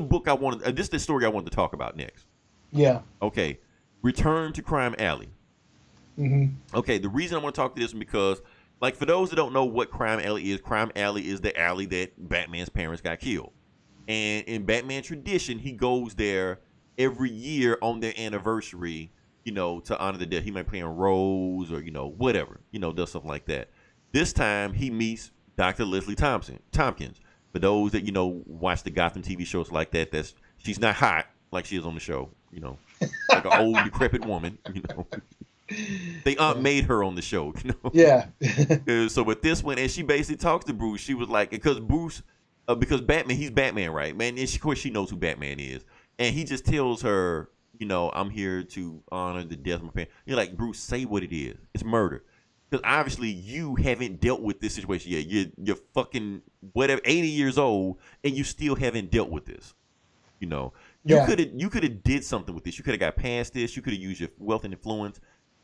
book I wanted. This the story I wanted to talk about next. Yeah. Okay, Return to Crime Alley. Mm-hmm. Okay, the reason I want to talk to this is because, like, for those that don't know what Crime Alley is the alley that Batman's parents got killed. And in Batman tradition, he goes there every year on their anniversary, to honor the death. He might play in Rose or, whatever, does something like that. This time he meets Dr. Leslie Tompkins. For those that, watch the Gotham TV shows like that, she's not hot like she is on the show, like an old decrepit woman, They made her on the show, Yeah. So with this one, and she basically talks to Bruce. She was like, because Batman, he's Batman, right, man? And of course she knows who Batman is, and he just tells her, I'm here to honor the death of my parents. You're like, Bruce, say what it is. It's murder, because obviously you haven't dealt with this situation yet. You're fucking whatever, 80 years old, and you still haven't dealt with this. You could have did something with this. You could have got past this. You could have used your wealth and influence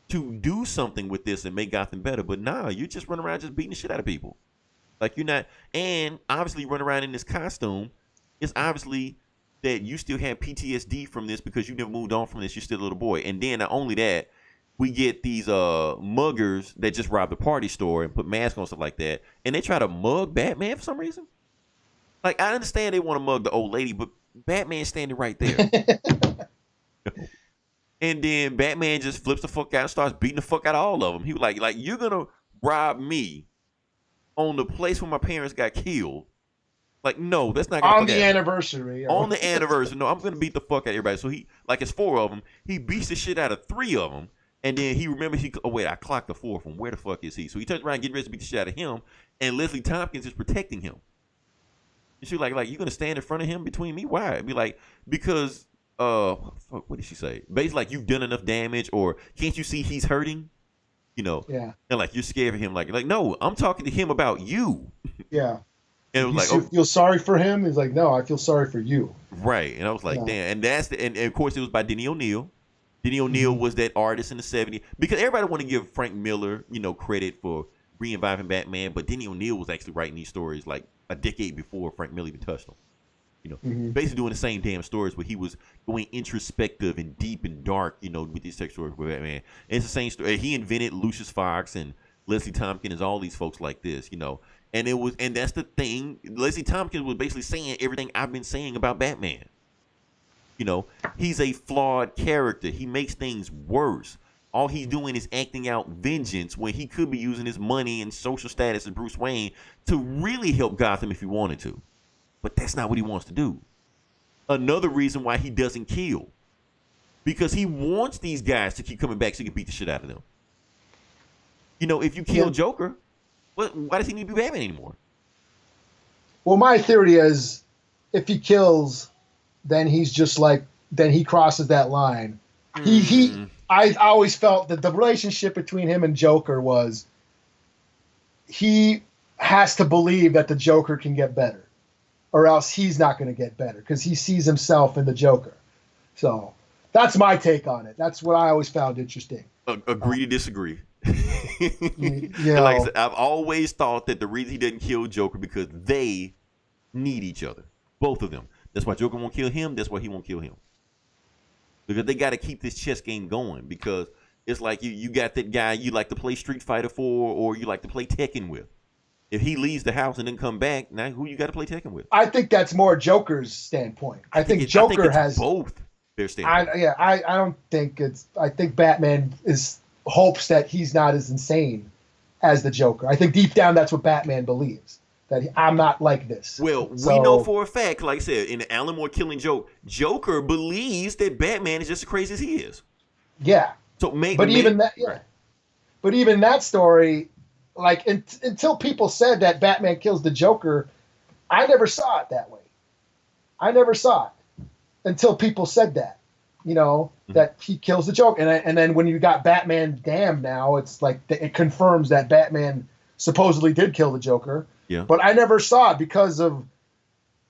to do something with this and make Gotham better. But nah, you just run around just beating the shit out of people. Like, you're not, and obviously run around in this costume. It's obviously that you still have PTSD from this because you never moved on from this. You're still a little boy. And then not only that, we get these muggers that just robbed the party store and put masks on and stuff like that. And they try to mug Batman for some reason. Like, I understand they want to mug the old lady, but Batman's standing right there. And then Batman just flips the fuck out and starts beating the fuck out of all of them. He was like, you're going to rob me on the place where my parents got killed. Like, no, that's not going to on the anniversary. On the anniversary. No, I'm going to beat the fuck out of everybody. So he, like, it's 4 of them. He beats the shit out of 3 of them. And then he remembers, I clocked the 4th one. Where the fuck is he? So he turns around, getting ready to beat the shit out of him. And Leslie Tompkins is protecting him. And she's like, you're going to stand in front of him between me? Why? Be like, because, what did she say? Basically, like, you've done enough damage, or can't you see he's hurting? Yeah. And like, you're scared of him. Like, no, I'm talking to him about you. Yeah. And it was you feel sorry for him? He's like, no, I feel sorry for you. Right. And I was like, damn. And and of course it was by Denny O'Neil. Denny O'Neil was that artist in the 70s. Because everybody want to give Frank Miller, credit for reinviving Batman, but Denny O'Neil was actually writing these stories like a decade before Frank Miller even touched them. Basically doing the same damn stories where he was going introspective and deep and dark, with these sex stories with Batman. And it's the same story. He invented Lucius Fox and Leslie Tompkins and all these folks like this, and that's the thing. Leslie Tompkins was basically saying everything I've been saying about Batman. He's a flawed character. He makes things worse. All he's doing is acting out vengeance when he could be using his money and social status as Bruce Wayne to really help Gotham if he wanted to. But that's not what he wants to do. Another reason why he doesn't kill. Because he wants these guys to keep coming back so he can beat the shit out of them. If you kill Joker, why does he need to be Batman anymore? Well, my theory is if he kills, then he's just like, then he crosses that line. I always felt that the relationship between him and Joker was he has to believe that the Joker can get better, or else he's not going to get better because he sees himself in the Joker. So that's my take on it. That's what I always found interesting. Agree to disagree. You And like I know, said, I've always thought that the reason he didn't kill Joker because they need each other, both of them. That's why Joker won't kill him. That's why he won't kill him. Because they got to keep this chess game going. Because it's like you got that guy you like to play Street Fighter for, or you like to play Tekken with. If he leaves the house and then come back, now who you got to play Tekken with? I think that's more Joker's standpoint. I think Joker it's has both their standpoint. I don't think it's. I think Batman hopes that he's not as insane as the Joker. I think deep down that's what Batman believes, that I'm not like this. Well, we know for a fact, like I said, in the Alan Moore killing joke, Joker believes that Batman is just as crazy as he is. Yeah. So But even that story, like until people said that Batman kills the Joker, I never saw it that way. I never saw it until people said that, that he kills the Joker. And then when you got Batman Damned now, it's like it confirms that Batman supposedly did kill the Joker. Yeah. But I never saw it because of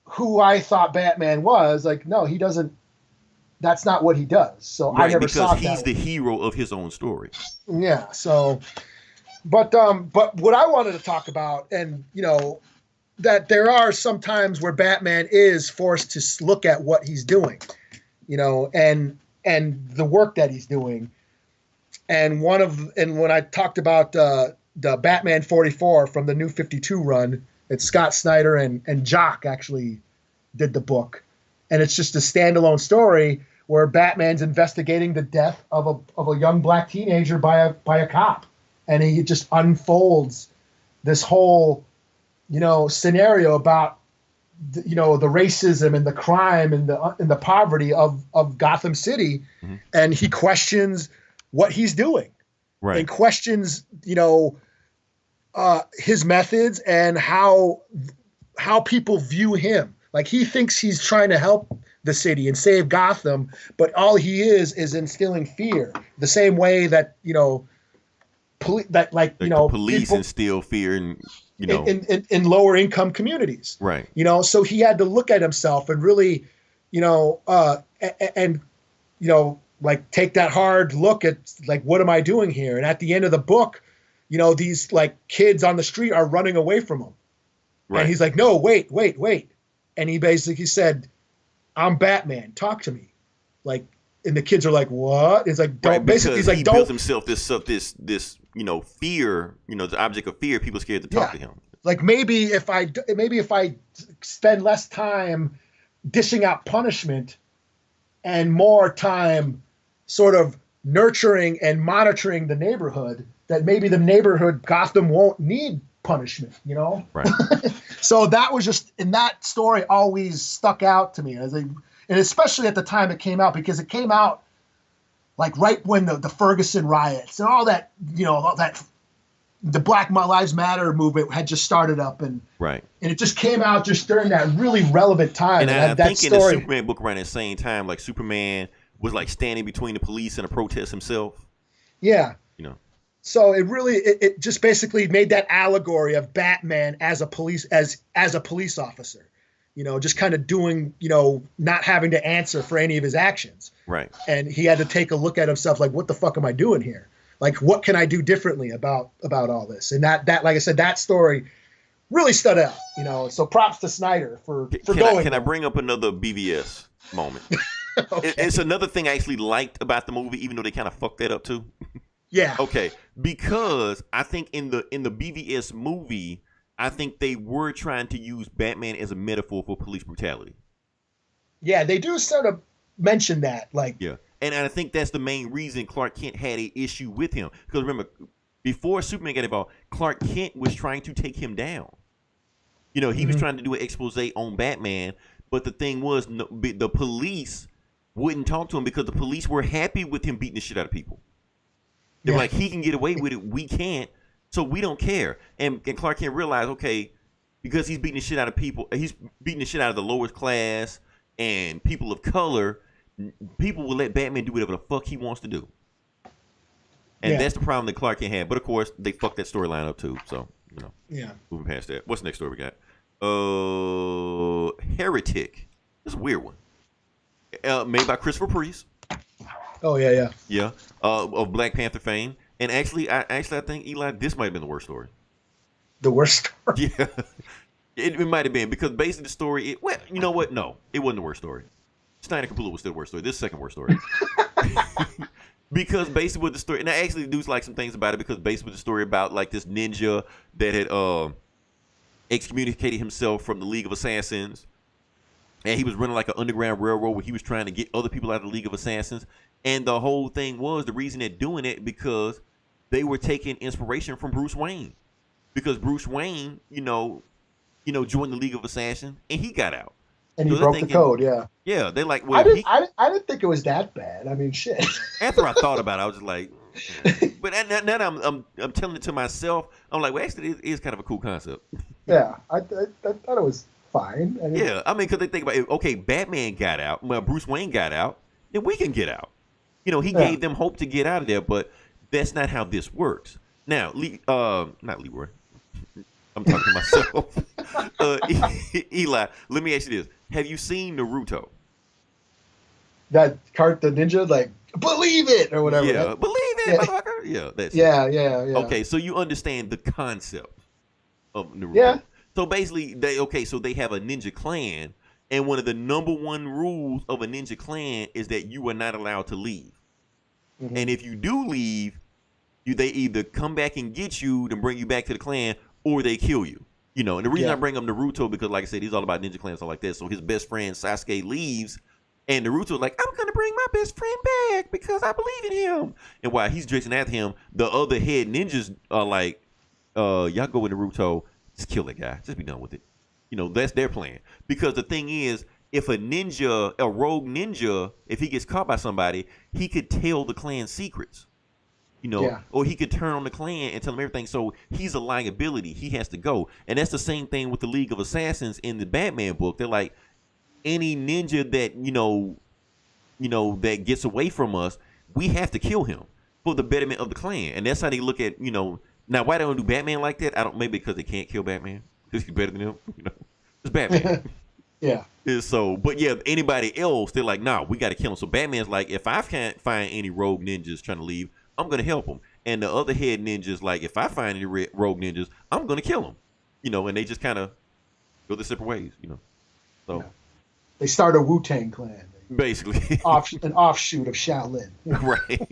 who I thought Batman was. Like, no, he doesn't. That's not what he does. So I never saw it. Because he's the hero of his own story. Yeah. So, but what I wanted to talk about, and that there are some times where Batman is forced to look at what he's doing, and the work that he's doing. And when I talked about the Batman 44 from the New 52 run, it's Scott Snyder and Jock actually did the book, and it's just a standalone story where Batman's investigating the death of a young black teenager by a cop, and he just unfolds this whole scenario about the racism and the crime and the poverty of Gotham City, mm-hmm. and he questions what he's doing, right, and questions his methods and how people view him. Like, he thinks he's trying to help the city and save Gotham, but all he is instilling fear. The same way that the police people instill fear in in lower income communities, right? So he had to look at himself and really, like take that hard look at like, what am I doing here? And at the end of the book, these like kids on the street are running away from him, right. And he's like, no, wait. And he basically said, I'm Batman. Talk to me. Like, and the kids are like, what? It's like, don't. Right, basically, he's like, he don't. builds himself this fear. The object of fear. People scared to talk to him. Like, maybe if I spend less time dishing out punishment and more time sort of nurturing and monitoring the neighborhood, that maybe the neighborhood Gotham won't need punishment. Right. So that was just, and that story always stuck out to me and especially at the time it came out, because it came out like right when the Ferguson riots and all that, the Black Lives Matter movement had just started up, and right, and it just came out just during that really relevant time. And I think in the Superman book around the same time, like Superman was like standing between the police and a protest himself. Yeah. So it really, it just basically made that allegory of Batman as a police officer, just kind of doing, not having to answer for any of his actions. Right. And he had to take a look at himself, like, what the fuck am I doing here? Like, what can I do differently about all this? And that, like I said, that story really stood out, so props to Snyder for going. Can I bring up another BVS moment? Okay. It's another thing I actually liked about the movie, even though they kind of fucked that up too. Yeah. Okay. Because I think in the BVS movie, I think they were trying to use Batman as a metaphor for police brutality. Yeah, they do sort of mention that, like. Yeah, and I think that's the main reason Clark Kent had an issue with him. Because remember, before Superman got involved, Clark Kent was trying to take him down. He mm-hmm. was trying to do an expose on Batman, but the thing was, the police wouldn't talk to him because the police were happy with him beating the shit out of people. They're like, he can get away with it, we can't, so we don't care. And Clark Kent realized, okay, because he's beating the shit out of people, he's beating the shit out of the lowest class and people of color, people will let Batman do whatever the fuck he wants to do. And that's the problem that Clark Kent had. But of course, they fucked that storyline up too. So, moving past that. What's the next story we got? Heretic. This is a weird one. Made by Christopher Priest. Oh, yeah. Yeah, of Black Panther fame. And I think Eli, this might have been the worst story. The worst story. Yeah, it might have been because basically the story. Well, you know what? No, it wasn't the worst story. Snyder Kapula was still the worst story. This is the second worst story. Because basically with the story, and I actually do like some things about it because basically with the story about like this ninja that had excommunicated himself from the League of Assassins, and he was running like an underground railroad where he was trying to get other people out of the League of Assassins, and the whole thing was the reason they're doing it because they were taking inspiration from Bruce Wayne, because Bruce Wayne, joined the League of Assassins and he got out. And he broke the code, yeah. Yeah, they like. Well, I didn't think it was that bad. I mean, shit. After I thought about it, I was just like, but now I'm telling it to myself. I'm like, well, actually, it is kind of a cool concept. Yeah, I thought it was fine. Because they think about it. Okay, Batman got out. Well, Bruce Wayne got out. Then we can get out. He gave them hope to get out of there, but that's not how this works. Now, not Leroy. I'm talking to myself. Eli, let me ask you this. Have you seen Naruto? That the ninja, like, believe it, or whatever. Yeah, believe it, motherfucker. Yeah, that's it. Yeah. Okay, so you understand the concept of Naruto. Yeah. So basically, they have a ninja clan, and one of the number one rules of a ninja clan is that you are not allowed to leave. Mm-hmm. And if you do leave, they either come back and get you to bring you back to the clan, or they kill you. And the reason I bring up Naruto because, like I said, he's all about ninja clans, stuff like that. So his best friend Sasuke leaves, and Naruto's like, I'm gonna bring my best friend back because I believe in him. And while he's chasing after him, the other head ninjas are like, y'all go with Naruto, just kill that guy, just be done with it. That's their plan. Because the thing is, if a rogue ninja, if he gets caught by somebody, he could tell the clan secrets. Or he could turn on the clan and tell them everything. So he's a liability. He has to go. And that's the same thing with the League of Assassins in the Batman book. They're like, any ninja that, that gets away from us, we have to kill him for the betterment of the clan. And that's how they look at, now why they don't do Batman like that? Maybe because they can't kill Batman. Because he's better than him. It's Batman. Yeah. So, but yeah, anybody else, they're like, nah, we got to kill him. So Batman's like, if I can't find any rogue ninjas trying to leave, I'm going to help them. And the other head ninjas, like, if I find any rogue ninjas, I'm going to kill them. And they just kind of go their separate ways, So they start a Wu-Tang clan. Basically. An offshoot of Shaolin. Right.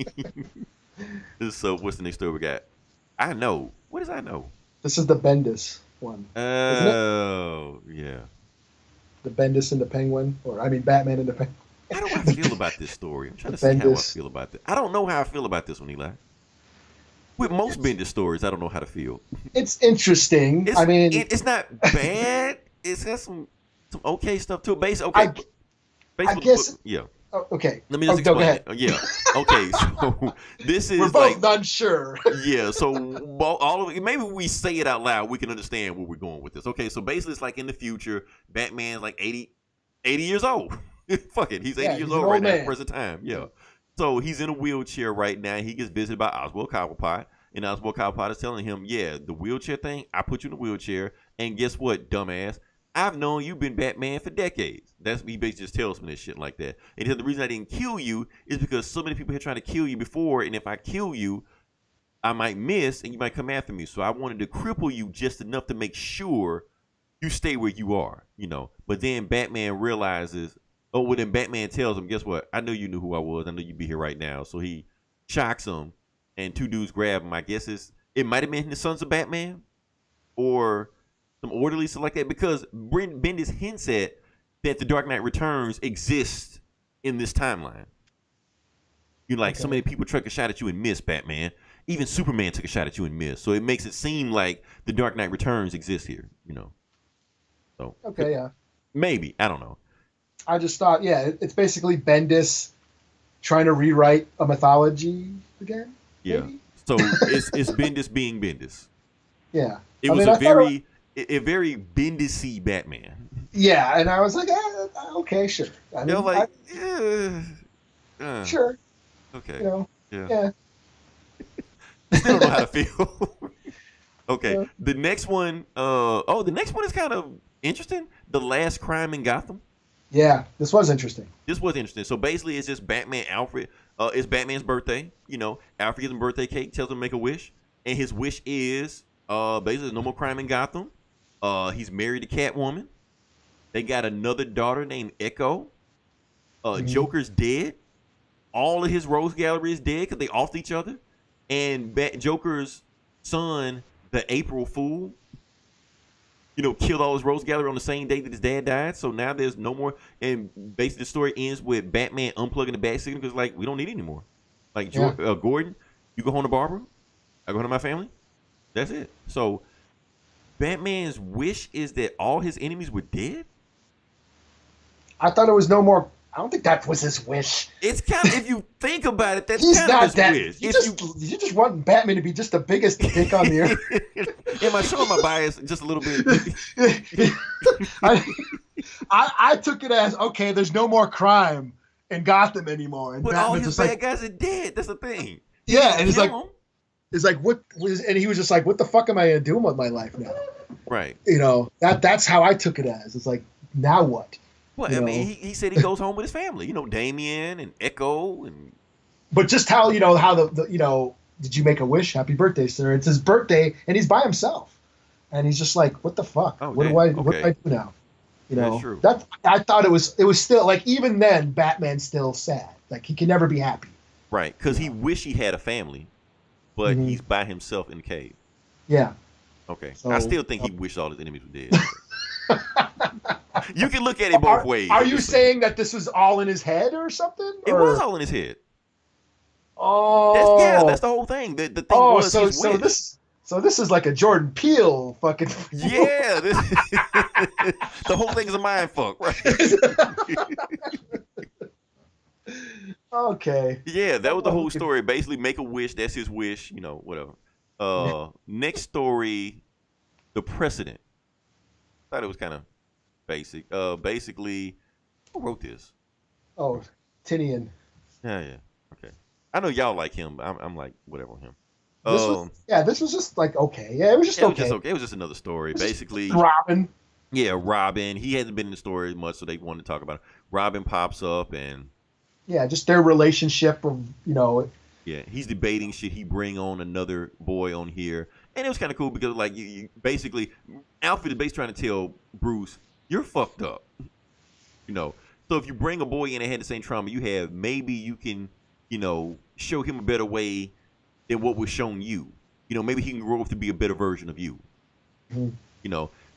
So what's the next story we got? I know. What does I know? This is the Bendis one. Oh, yeah. The Bendis and the Penguin. Batman and the Penguin. How do I feel about this story? I'm trying to see how I feel about this. I don't know how I feel about this one, Eli. With most Bendis stories, I don't know how to feel. It's interesting. It's not bad. It's got some okay stuff too. Okay. I guess. Yeah. Okay. Let me just explain it. Yeah. Okay. So this is we're both unsure. Yeah. So all of it, maybe we say it out loud, we can understand where we're going with this. Okay. So basically, it's like in the future, Batman's like 80 years old. Fuck it. He's 80 years old right now at the present time. Yeah. So he's in a wheelchair right now. He gets visited by Oswald Cobblepot. And Oswald Cobblepot is telling him, yeah, the wheelchair thing, I put you in a wheelchair. And guess what, dumbass? I've known you've been Batman for decades. He basically just tells him this shit like that. And he said, the reason I didn't kill you is because so many people here trying to kill you before. And if I kill you, I might miss and you might come after me. So I wanted to cripple you just enough to make sure you stay where you are, But then Batman realizes, then Batman tells him, guess what? I know you knew who I was. I know you'd be here right now. So he shocks him, and two dudes grab him. I guess it might have been the Sons of Batman or some orderlies, something like that, because Bendis hints at that the Dark Knight Returns exists in this timeline. So many people took a shot at you and missed, Batman. Even Superman took a shot at you and missed. So it makes it seem like the Dark Knight Returns exists here, So okay, yeah. Maybe. I don't know. I just thought, it's basically Bendis trying to rewrite a mythology again. Yeah. Maybe? So it's Bendis being Bendis. Yeah. It was a very Bendis-y Batman. Yeah, and I was like, okay, sure. Sure. Okay. Yeah. Still don't know how to feel. Okay. Yeah. The next one, the next one is kind of interesting. The Last Crime in Gotham. Yeah, this was interesting. So basically, it's just Batman, Alfred. It's Batman's birthday. Alfred gives him birthday cake, tells him to make a wish, and his wish is basically there's no more crime in Gotham. He's married to Catwoman. They got another daughter named Echo. Joker's dead. All of his Rose Gallery is dead because they offed each other. And Joker's son, the April Fool, killed all his Rose Gallery on the same day that his dad died. So now there's no more. And basically the story ends with Batman unplugging the bat signal because, like, we don't need it anymore. Like, Gordon, you go home to Barbara. I go home to my family. That's it. So Batman's wish is that all his enemies were dead? I thought it was no more. I don't think that was his wish. It's kind of, if you think about it, that's He's kind of not his that. wish. You just want Batman to be just the biggest dick on the earth. Am I showing my bias just a little bit? I took it as, okay, there's no more crime in Gotham anymore. And But Batman's all his just bad like, guys are dead. That's the thing. yeah, and Kill it's him. like, what was, and he was just like, what the fuck am I gonna do with my life now? Right. That's how I took it as. It's like, now what? Well, I mean, he said he goes home with his family. Damien and Echo and. But just how the did you make a wish? Happy birthday, sir! It's his birthday, and he's by himself, and he's just like, what the fuck? Oh, what damn. do I do now? That's true. I thought it was still like, even then Batman's still sad. Like, he can never be happy. Right, because he wish he had a family, but he's by himself in the cave. Yeah. Okay. So, I still think he wished all his enemies were dead. You can look at it both ways. Are you saying that this was all in his head or something? It was all in his head. Oh. That's the whole thing. The thing was his wish. So this is like a Jordan Peele fucking. Yeah, the whole thing is a mind fuck, right? Okay. Yeah, that was the whole story. Basically, make a wish. That's his wish. Whatever. Next story, The Precedent. Thought it was kind of basic. Basically, who wrote this? Oh, Tinian. Yeah. Okay. I know y'all like him. But I'm like whatever on him. This was just like, okay. Yeah, it was just okay. It was just another story. Basically, Robin. Yeah, Robin. He hasn't been in the story much, so they wanted to talk about it. Robin pops up and. Yeah, just their relationship of, Yeah, he's debating should he bring on another boy on here. And it was kind of cool because, like, you basically, Alfred is basically trying to tell Bruce, you're fucked up. So if you bring a boy in that had the same trauma you have, maybe you can, show him a better way than what was shown you. Maybe he can grow up to be a better version of you.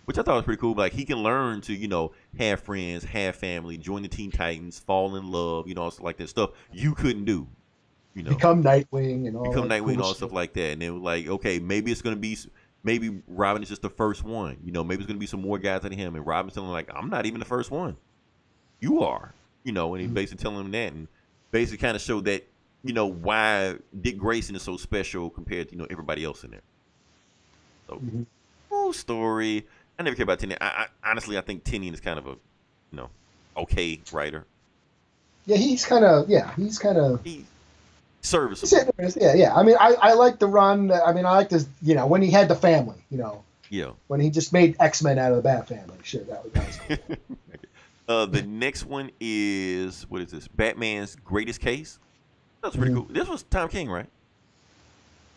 Which I thought was pretty cool. Like, he can learn to, have friends, have family, join the Teen Titans, fall in love, stuff like that stuff you couldn't do. Become Nightwing and all and all stuff like that. And it was like, okay, maybe it's gonna be, maybe Robin is just the first one. Maybe it's gonna be some more guys than him. And Robin's telling him, like, I'm not even the first one. You are. And he basically telling him that, and basically kind of showed that, why Dick Grayson is so special compared to everybody else in there. So, cool story. I never cared about Tinian. I honestly, I think Tinian is kind of a, okay writer. Yeah, he's kind of serviceable. Yeah. I mean, I like the run. I mean, I like this. When he had the family. Yeah. When he just made X-Men out of the Bat family. Sure, that was cool. The next one is, what is this? Batman's Greatest Case. That's pretty cool. This was Tom King, right?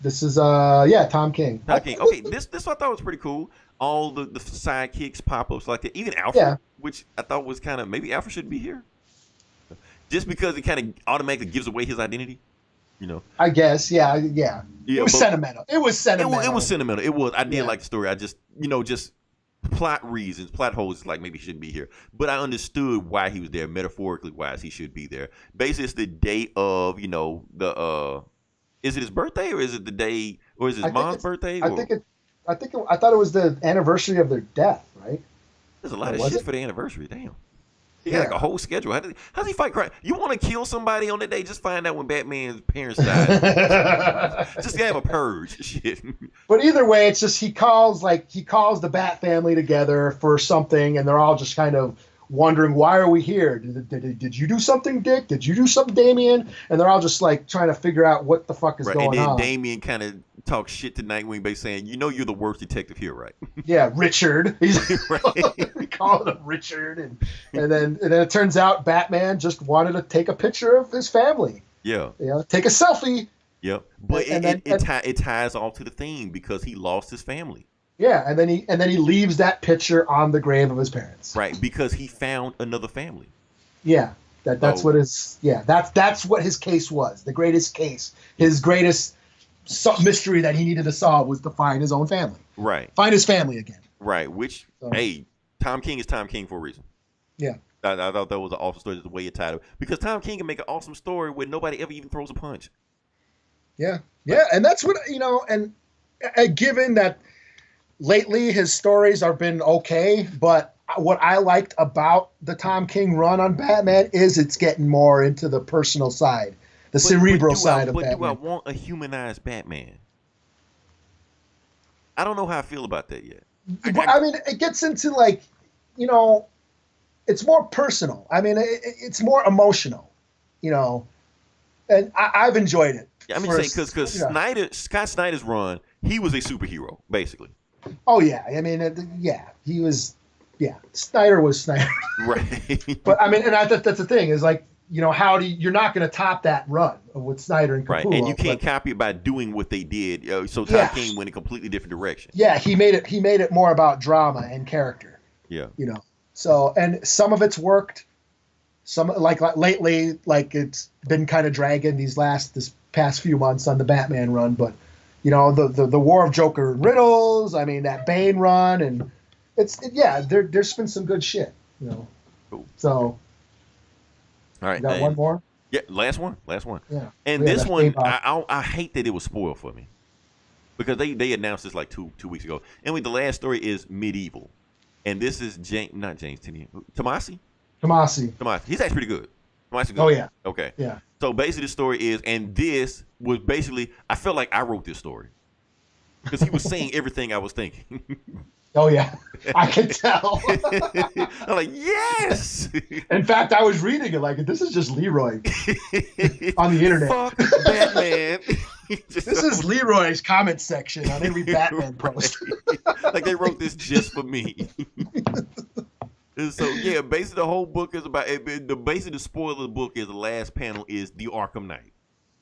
This is Tom King. Tom King. Okay, this I thought was pretty cool. All the sidekicks, pop-ups like that. Even Alfred, which I thought was kind of, maybe Alfred shouldn't be here. Just because it kind of automatically gives away his identity. I guess, yeah. It was sentimental. It was sentimental. It was sentimental. It was. I did like the story. I just, just plot reasons, plot holes, like maybe he shouldn't be here. But I understood why he was there, metaphorically wise he should be there. Basically, it's the day of, the is it his birthday or is it the day, or is it his mom's birthday? I thought it was the anniversary of their death, right? There's a lot of shit for the anniversary. Damn. He got like a whole schedule. How's he fight crime? You want to kill somebody on that day? Just find out when Batman's parents died. Just have a purge. Shit. But either way, it's just he calls the Bat family together for something, and they're all just kind of wondering, why are we here? Did you do something, Dick? Did you do something, Damien? And they're all just like trying to figure out what the fuck is going on. And then Damien kind of talks shit to Nightwing by saying, you're the worst detective here, right? Yeah, Richard. We call him Richard, and then it turns out Batman just wanted to take a picture of his family. Yeah. You know, take a selfie. Yep. But And it ties all to the theme because he lost his family. Yeah, and then he leaves that picture on the grave of his parents. Right, because he found another family. Yeah, that's what that's what his case was. The greatest case, his greatest mystery that he needed to solve was to find his own family. Right. Find his family again. Right. Which, hey, Tom King is Tom King for a reason. Yeah. I thought that was an awesome story, just the way it tied up. Because Tom King can make an awesome story where nobody ever even throws a punch. Yeah. Yeah, and that's what and given that lately his stories have been okay, but what I liked about the Tom King run on Batman is it's getting more into the personal side, the cerebral side of Batman. But do I want a humanized Batman? I don't know how I feel about that yet. I mean, it gets into like, it's more personal. I mean, it's more emotional, and I've enjoyed it. Yeah, I mean, because Scott Snyder's run, he was a superhero, basically. Oh yeah, I mean, he was. Yeah, Snyder was Snyder. Right. But I mean, and that's the thing is like, you're not going to top that run with Snyder and Capullo. Right, and you can't copy it by doing what they did. So Tom King went a completely different direction. Yeah, he made it more about drama and character. Yeah. So, and some of it's worked. Some like lately, like it's been kind of dragging this past few months on the Batman run, but the War of Joker and Riddles. I mean, that Bane run, and there's been some good shit. Cool. So. All right. You got one more? Yeah, last one. Yeah. And this one, I hate that it was spoiled for me because they announced this like two weeks ago. Anyway, the last story is Medieval, and this is Tomasi. He's actually pretty good. Tomasi good. Oh yeah. Okay. Yeah. So basically, the story is, and this was basically, I felt like I wrote this story because he was saying everything I was thinking. Oh yeah, I can tell. I'm like, yes. In fact, I was reading it like this is just Leroy on the internet. Fuck Batman. This is Leroy's comment section on every Batman post. Like they wrote this just for me. And so yeah, basically the whole book is about basically the spoiler of the book is the last panel is the Arkham Knight.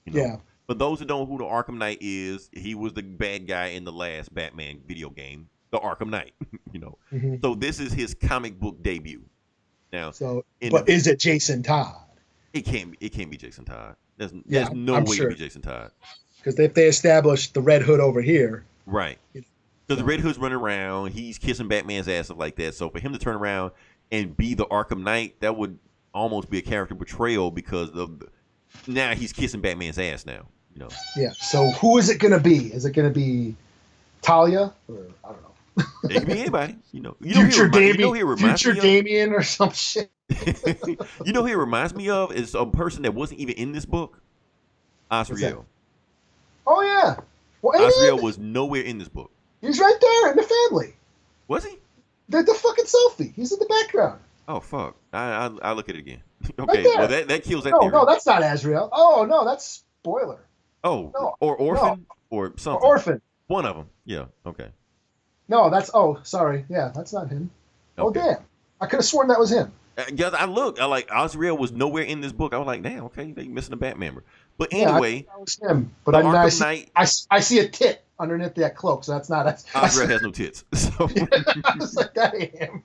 Yeah. For those who don't know who the Arkham Knight is, he was the bad guy in the last Batman video game. The Arkham Knight, Mm-hmm. So this is his comic book debut. Now, is it Jason Todd? It can't be Jason Todd. There's no way to be Jason Todd. Because if they established the Red Hood over here, right? So the Red Hood's running around, he's kissing Batman's ass, stuff like that. So for him to turn around and be the Arkham Knight, that would almost be a character betrayal because now he's kissing Batman's ass now. Yeah. So who is it going to be? Is it going to be Talia or I don't know? It can be anybody, Future Damien or some shit. You know who it reminds me of is a person that wasn't even in this book. Asriel. Oh yeah. Well, Asriel was nowhere in this book. He's right there in the family. Was he? The fucking selfie. He's in the background. Oh fuck! I look at it again. Okay, well that kills that theory. No, that's not Asriel. Oh no, that's Spoiler. Oh, no, or Orphan or something. Or Orphan. One of them. Yeah. Okay. No, sorry. Yeah, that's not him. Okay. Oh, damn. I could have sworn that was him. Yeah, I looked. Asriel was nowhere in this book. I was like, damn, okay, they missing a Batman member. But anyway. Yeah, that was him. But I see a tit underneath that cloak, so that's not. Asriel has no tits. So. I was like, that ain't him.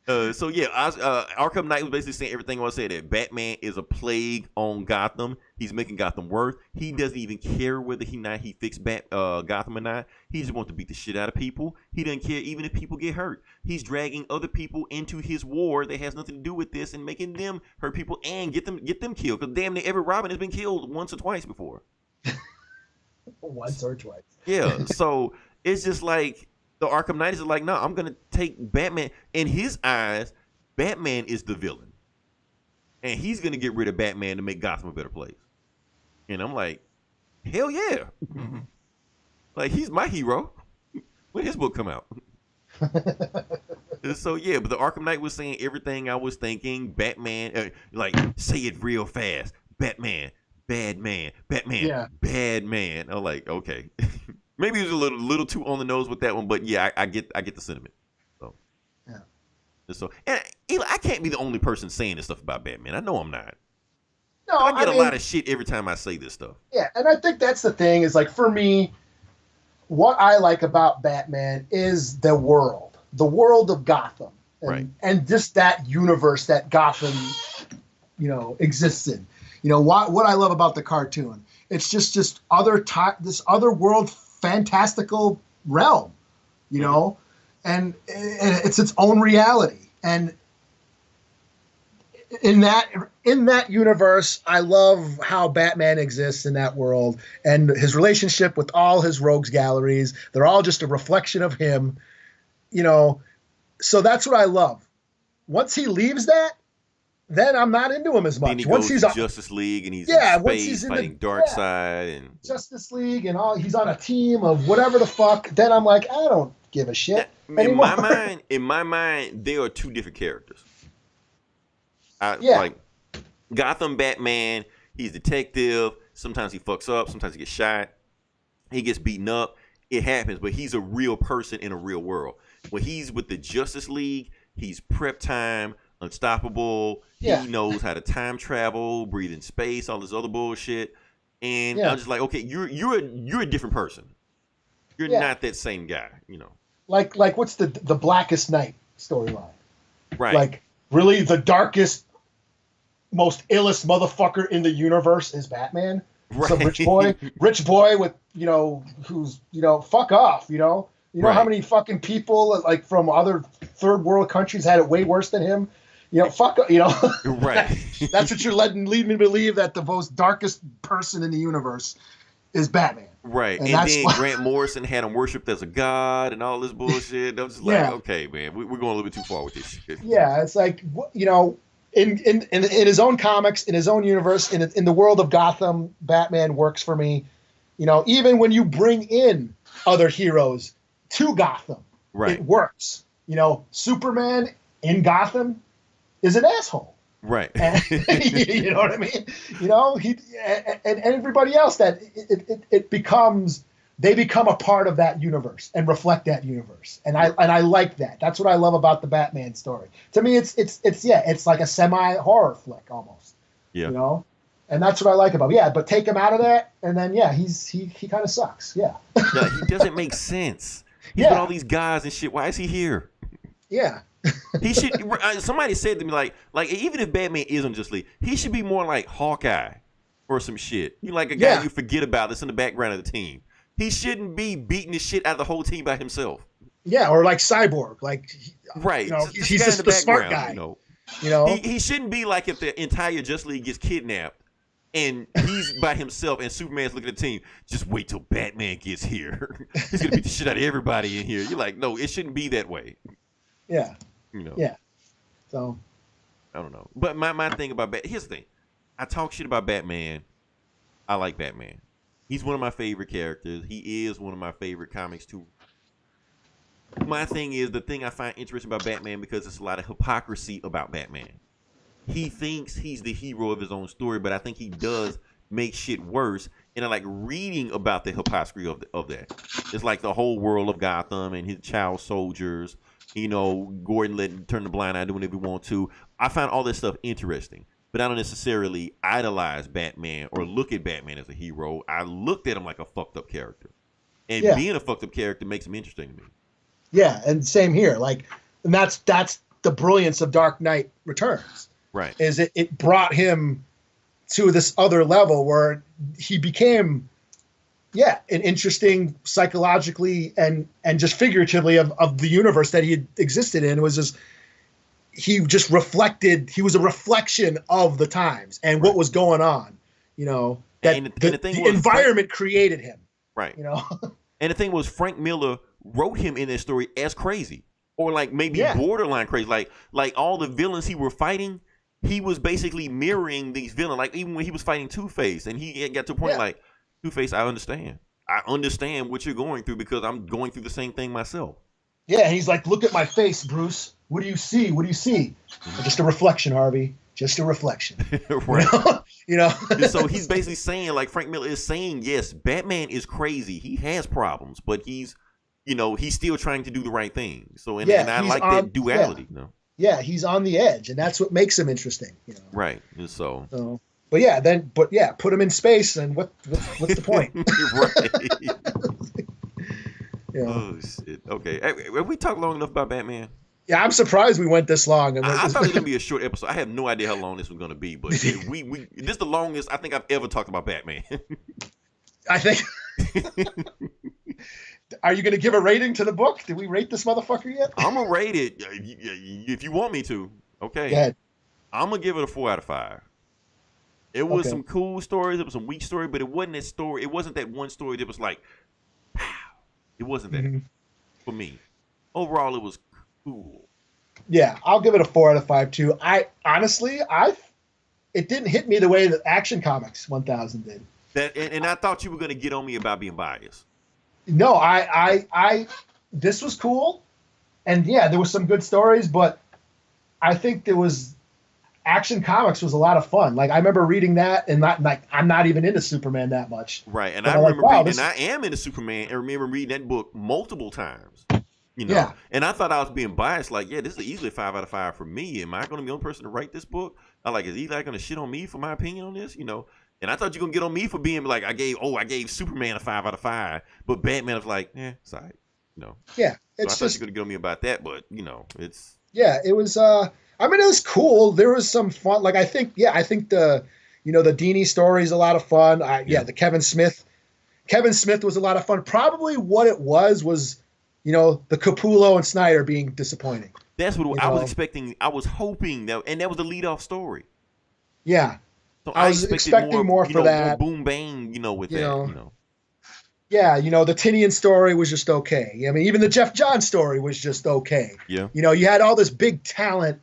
So yeah, Arkham Knight was basically saying everything I want to say, that Batman is a plague on Gotham. He's making Gotham worse. He doesn't even care whether he fixed Gotham or not. He just wants to beat the shit out of people. He doesn't care even if people get hurt. He's dragging other people into his war that has nothing to do with this and making them hurt people and get them killed. Because damn near every Robin has been killed once or twice before. Once or twice. Yeah, so it's just like. The Arkham Knight is like, no, I'm going to take Batman. In his eyes, Batman is the villain. And he's going to get rid of Batman to make Gotham a better place. And I'm like, hell yeah. Like, he's my hero. When his book come out? So, yeah, but the Arkham Knight was saying everything I was thinking. Batman, say it real fast. Batman, bad man. Batman, yeah. Bad man. I'm like, okay. Maybe it was a little too on the nose with that one, but yeah, I get the sentiment. So yeah. So and I can't be the only person saying this stuff about Batman. I know I'm not. No, I get I a mean, lot of shit every time I say this stuff. yeah, and I think that's the thing is like for me, what I like about Batman is the world of Gotham, and Right. and just that universe that Gotham, exists in. What I love about the cartoon, it's just this other world fantastical realm, and it's its own reality. And in that universe, I love how Batman exists in that world and his relationship with all his rogues galleries. They're all just a reflection of him, So that's what I love. Once he leaves that, then I'm not into him as much. Then he Once goes he's to Justice League and he's Yeah, in once space he's in fighting the- Darkseid and Justice League and all, he's on a team of whatever the fuck. Then I'm like, I don't give a shit in anymore. my mind, there are two different characters. Yeah. Like Gotham Batman, he's detective. Sometimes he fucks up. Sometimes he gets shot. He gets beaten up. It happens, but he's a real person in a real world. When he's with the Justice League, he's prep time, unstoppable. Yeah. He knows how to time travel, breathe in space, all this other bullshit. And Yeah. I'm just like, okay, you're a different person. You're Yeah. not that same guy, like what's the Blackest Night storyline? Right. Like really the darkest, most illest motherfucker in the universe is Batman. Some Right. rich boy with who's fuck off. You know how Right. many fucking people like from other third world countries had it way worse than him. Fuck. Right. That's what you're lead me to believe, that the most darkest person in the universe is Batman. Right. And And that's then why- Grant Morrison had him worshipped as a god and all this bullshit. I was just like, Yeah. okay, man, we're going a little bit too far with this shit. Yeah, it's like in his own comics, in his own universe, in the world of Gotham, Batman works for me. Even when you bring in other heroes to Gotham, Right. it works. Superman in Gotham is an asshole. Right. And, you know what I mean? He and everybody else that they become a part of that universe and reflect that universe. And I like that. That's what I love about the Batman story. To me, it's like a semi horror flick almost. Yeah. And that's what I like about it. Yeah, but take him out of that, and then he kind of sucks. Yeah. Yeah, he doesn't make sense. He's Yeah. got all these guys and shit. Why is he here? Yeah. He should. Somebody said to me like even if Batman isn't Justice League, he should be more like Hawkeye or some shit. You like a guy Yeah. you forget about that's in the background of the team. He shouldn't be beating the shit out of the whole team by himself. Yeah, or like Cyborg, Right. He's guy just in the smart guy. He shouldn't be like if the entire Justice League gets kidnapped and he's by himself and Superman's looking at the team. Just wait till Batman gets here. He's gonna beat the shit out of everybody in here. You're like, no, it shouldn't be that way. Yeah. Yeah. So I don't know. But my thing about here's the thing. I talk shit about Batman. I like Batman. He's one of my favorite characters. He is one of my favorite comics too. My thing is the thing I find interesting about Batman because there's a lot of hypocrisy about Batman. He thinks he's the hero of his own story, but I think he does make shit worse. And I like reading about the hypocrisy of that. It's like the whole world of Gotham and his child soldiers. Gordon turn the blind eye, do whatever he want to. I find all this stuff interesting, but I don't necessarily idolize Batman or look at Batman as a hero. I looked at him like a fucked up character, and Yeah. being a fucked up character makes him interesting to me. yeah, and same here. And that's the brilliance of Dark Knight Returns. Right. Is it brought him to this other level where he became an interesting psychologically and just figuratively of the universe that he had existed in. It was just he was a reflection of the times and what was going on, that And the the thing was, environment created him, Right. And the thing was, Frank Miller wrote him in that story as crazy, or like maybe Yeah. borderline crazy. Like all the villains he were fighting, he was basically mirroring these villains. Like even when he was fighting Two-Face, and he got to a point Yeah. like, Two-Face, I understand what you're going through because I'm going through the same thing myself. Yeah, he's like, look at my face, Bruce. What do you see? What do you see? Just a reflection, Harvey. Just a reflection. Right. And So he's basically saying, like Frank Miller is saying, yes, Batman is crazy. He has problems, but he's still trying to do the right thing. So and I he's like on- that duality. Yeah, he's on the edge, and that's what makes him interesting. Right. And so But yeah, put him in space, and what's the point? Right. Yeah. Oh shit. Okay. Hey, have we talked long enough about Batman? Yeah, I'm surprised we went this long. And I thought it was gonna be a short episode. I have no idea how long this was gonna be, but we this is the longest I think I've ever talked about Batman. I think. Are you going to give a rating to the book? Did we rate this motherfucker yet? I'm gonna rate it if you want me to. Okay. Go ahead. I'm gonna give it a 4 out of 5. It was Okay. some cool stories. It was some weak story, but it wasn't that story. It wasn't that one story that was like, pow. It wasn't that Mhm. for me. Overall, it was cool. Yeah, I'll give it a 4 out of 5 too. I honestly, it didn't hit me the way that Action Comics 1000 did. And I thought you were gonna get on me about being biased. No, this was cool, and yeah, there was some good stories, but I think there was Action Comics was a lot of fun. Like I remember reading that, and I'm not even into Superman that much. Right, and But I I'm like, remember wow, reading, this- and I am into Superman, and remember reading that book multiple times. You know, Yeah. and I thought I was being biased. Like, yeah, this is easily a 5 out of 5 for me. Am I going to be the only person to write this book? I like, is Eli going to shit on me for my opinion on this? You know, and I thought you were gonna get on me for being like, I gave Superman a 5 out of 5, but Batman was like, it's all right. You know, Yeah, so it's I thought just you were gonna get on me about that, but you know, it's yeah, it was. I mean, it was cool. There was some fun. Like I think the the Dini story is a lot of fun. Yeah. The Kevin Smith was a lot of fun. Probably what it was the Capullo and Snyder being disappointing. that's what You I was know. expecting. I was hoping that, and that was the lead off story. Yeah, So I was expecting more for that. more boom bang, with You that. know. Yeah, the Tinian story was just okay. I mean, even the Jeff Johns story was just okay. Yeah. You had all this big talent,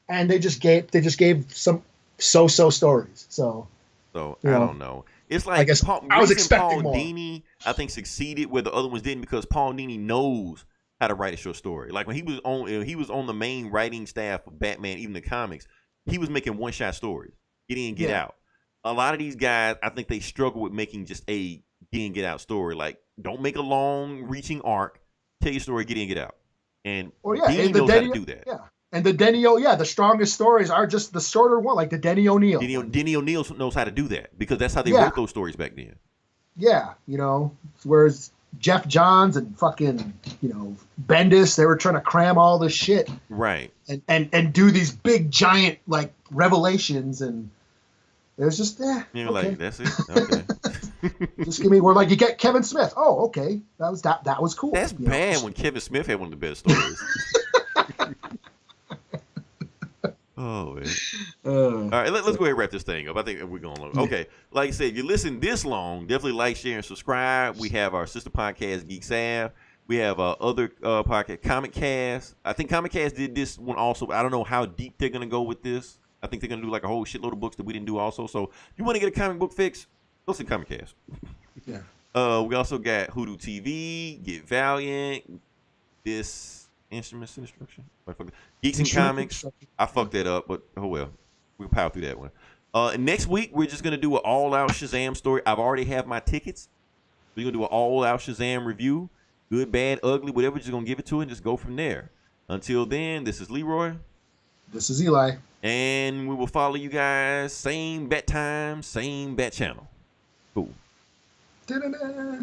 and they just gave some so-so stories. So So You I know. don't know. It's I like guess I was reason expecting Paul more. Dini, I think, succeeded where the other ones didn't because Paul Dini knows how to write a short story. Like when he was on the main writing staff of Batman, even the comics, he was making one shot stories, get in, get Yeah. out. A lot of these guys, I think they struggle with making just a get in, get out story. Like don't make a long reaching arc, tell your story, get in, get out. And Dini and the knows how to Denny, do that. yeah, and the Denny the strongest stories are just the shorter one, like the Denny O'Neil. Denny O'Neil knows how to do that because that's how they Yeah. wrote those stories back then. Yeah, whereas Jeff Johns and fucking Bendis, they were trying to cram all this shit Right. and do these big giant like revelations, and it was just You're okay. like, that's it? Okay. Just give me where like you get Kevin Smith. Oh, okay, that was cool. That's You know? bad when Kevin Smith had one of the best stories. Oh, man. All right, let's go ahead and wrap this thing up. I think we're going long. Okay, like I said, if you listen this long, definitely like, share, and subscribe. We have our sister podcast, Geek Sav. We have other podcast, Comic Cast. I think Comic Cast did this one also, but I don't know how deep they're going to go with this. I think they're going to do like a whole shitload of books that we didn't do also. So if you want to get a comic book fix, listen to Comic Cast. Yeah. We also got Hoodoo TV, Get Valiant, This Instruments and Instruction, Geeks and Comics. I fucked that up, but oh well. We'll power through that one. Next week, we're just going to do an all-out Shazam story. I've already have my tickets. We're going to do an all-out Shazam review. Good, bad, ugly, whatever. Just going to give it to it and just go from there. Until then, this is Leroy. This is Eli. And we will follow you guys. Same bat time, same bat channel. Cool. Da-da-da.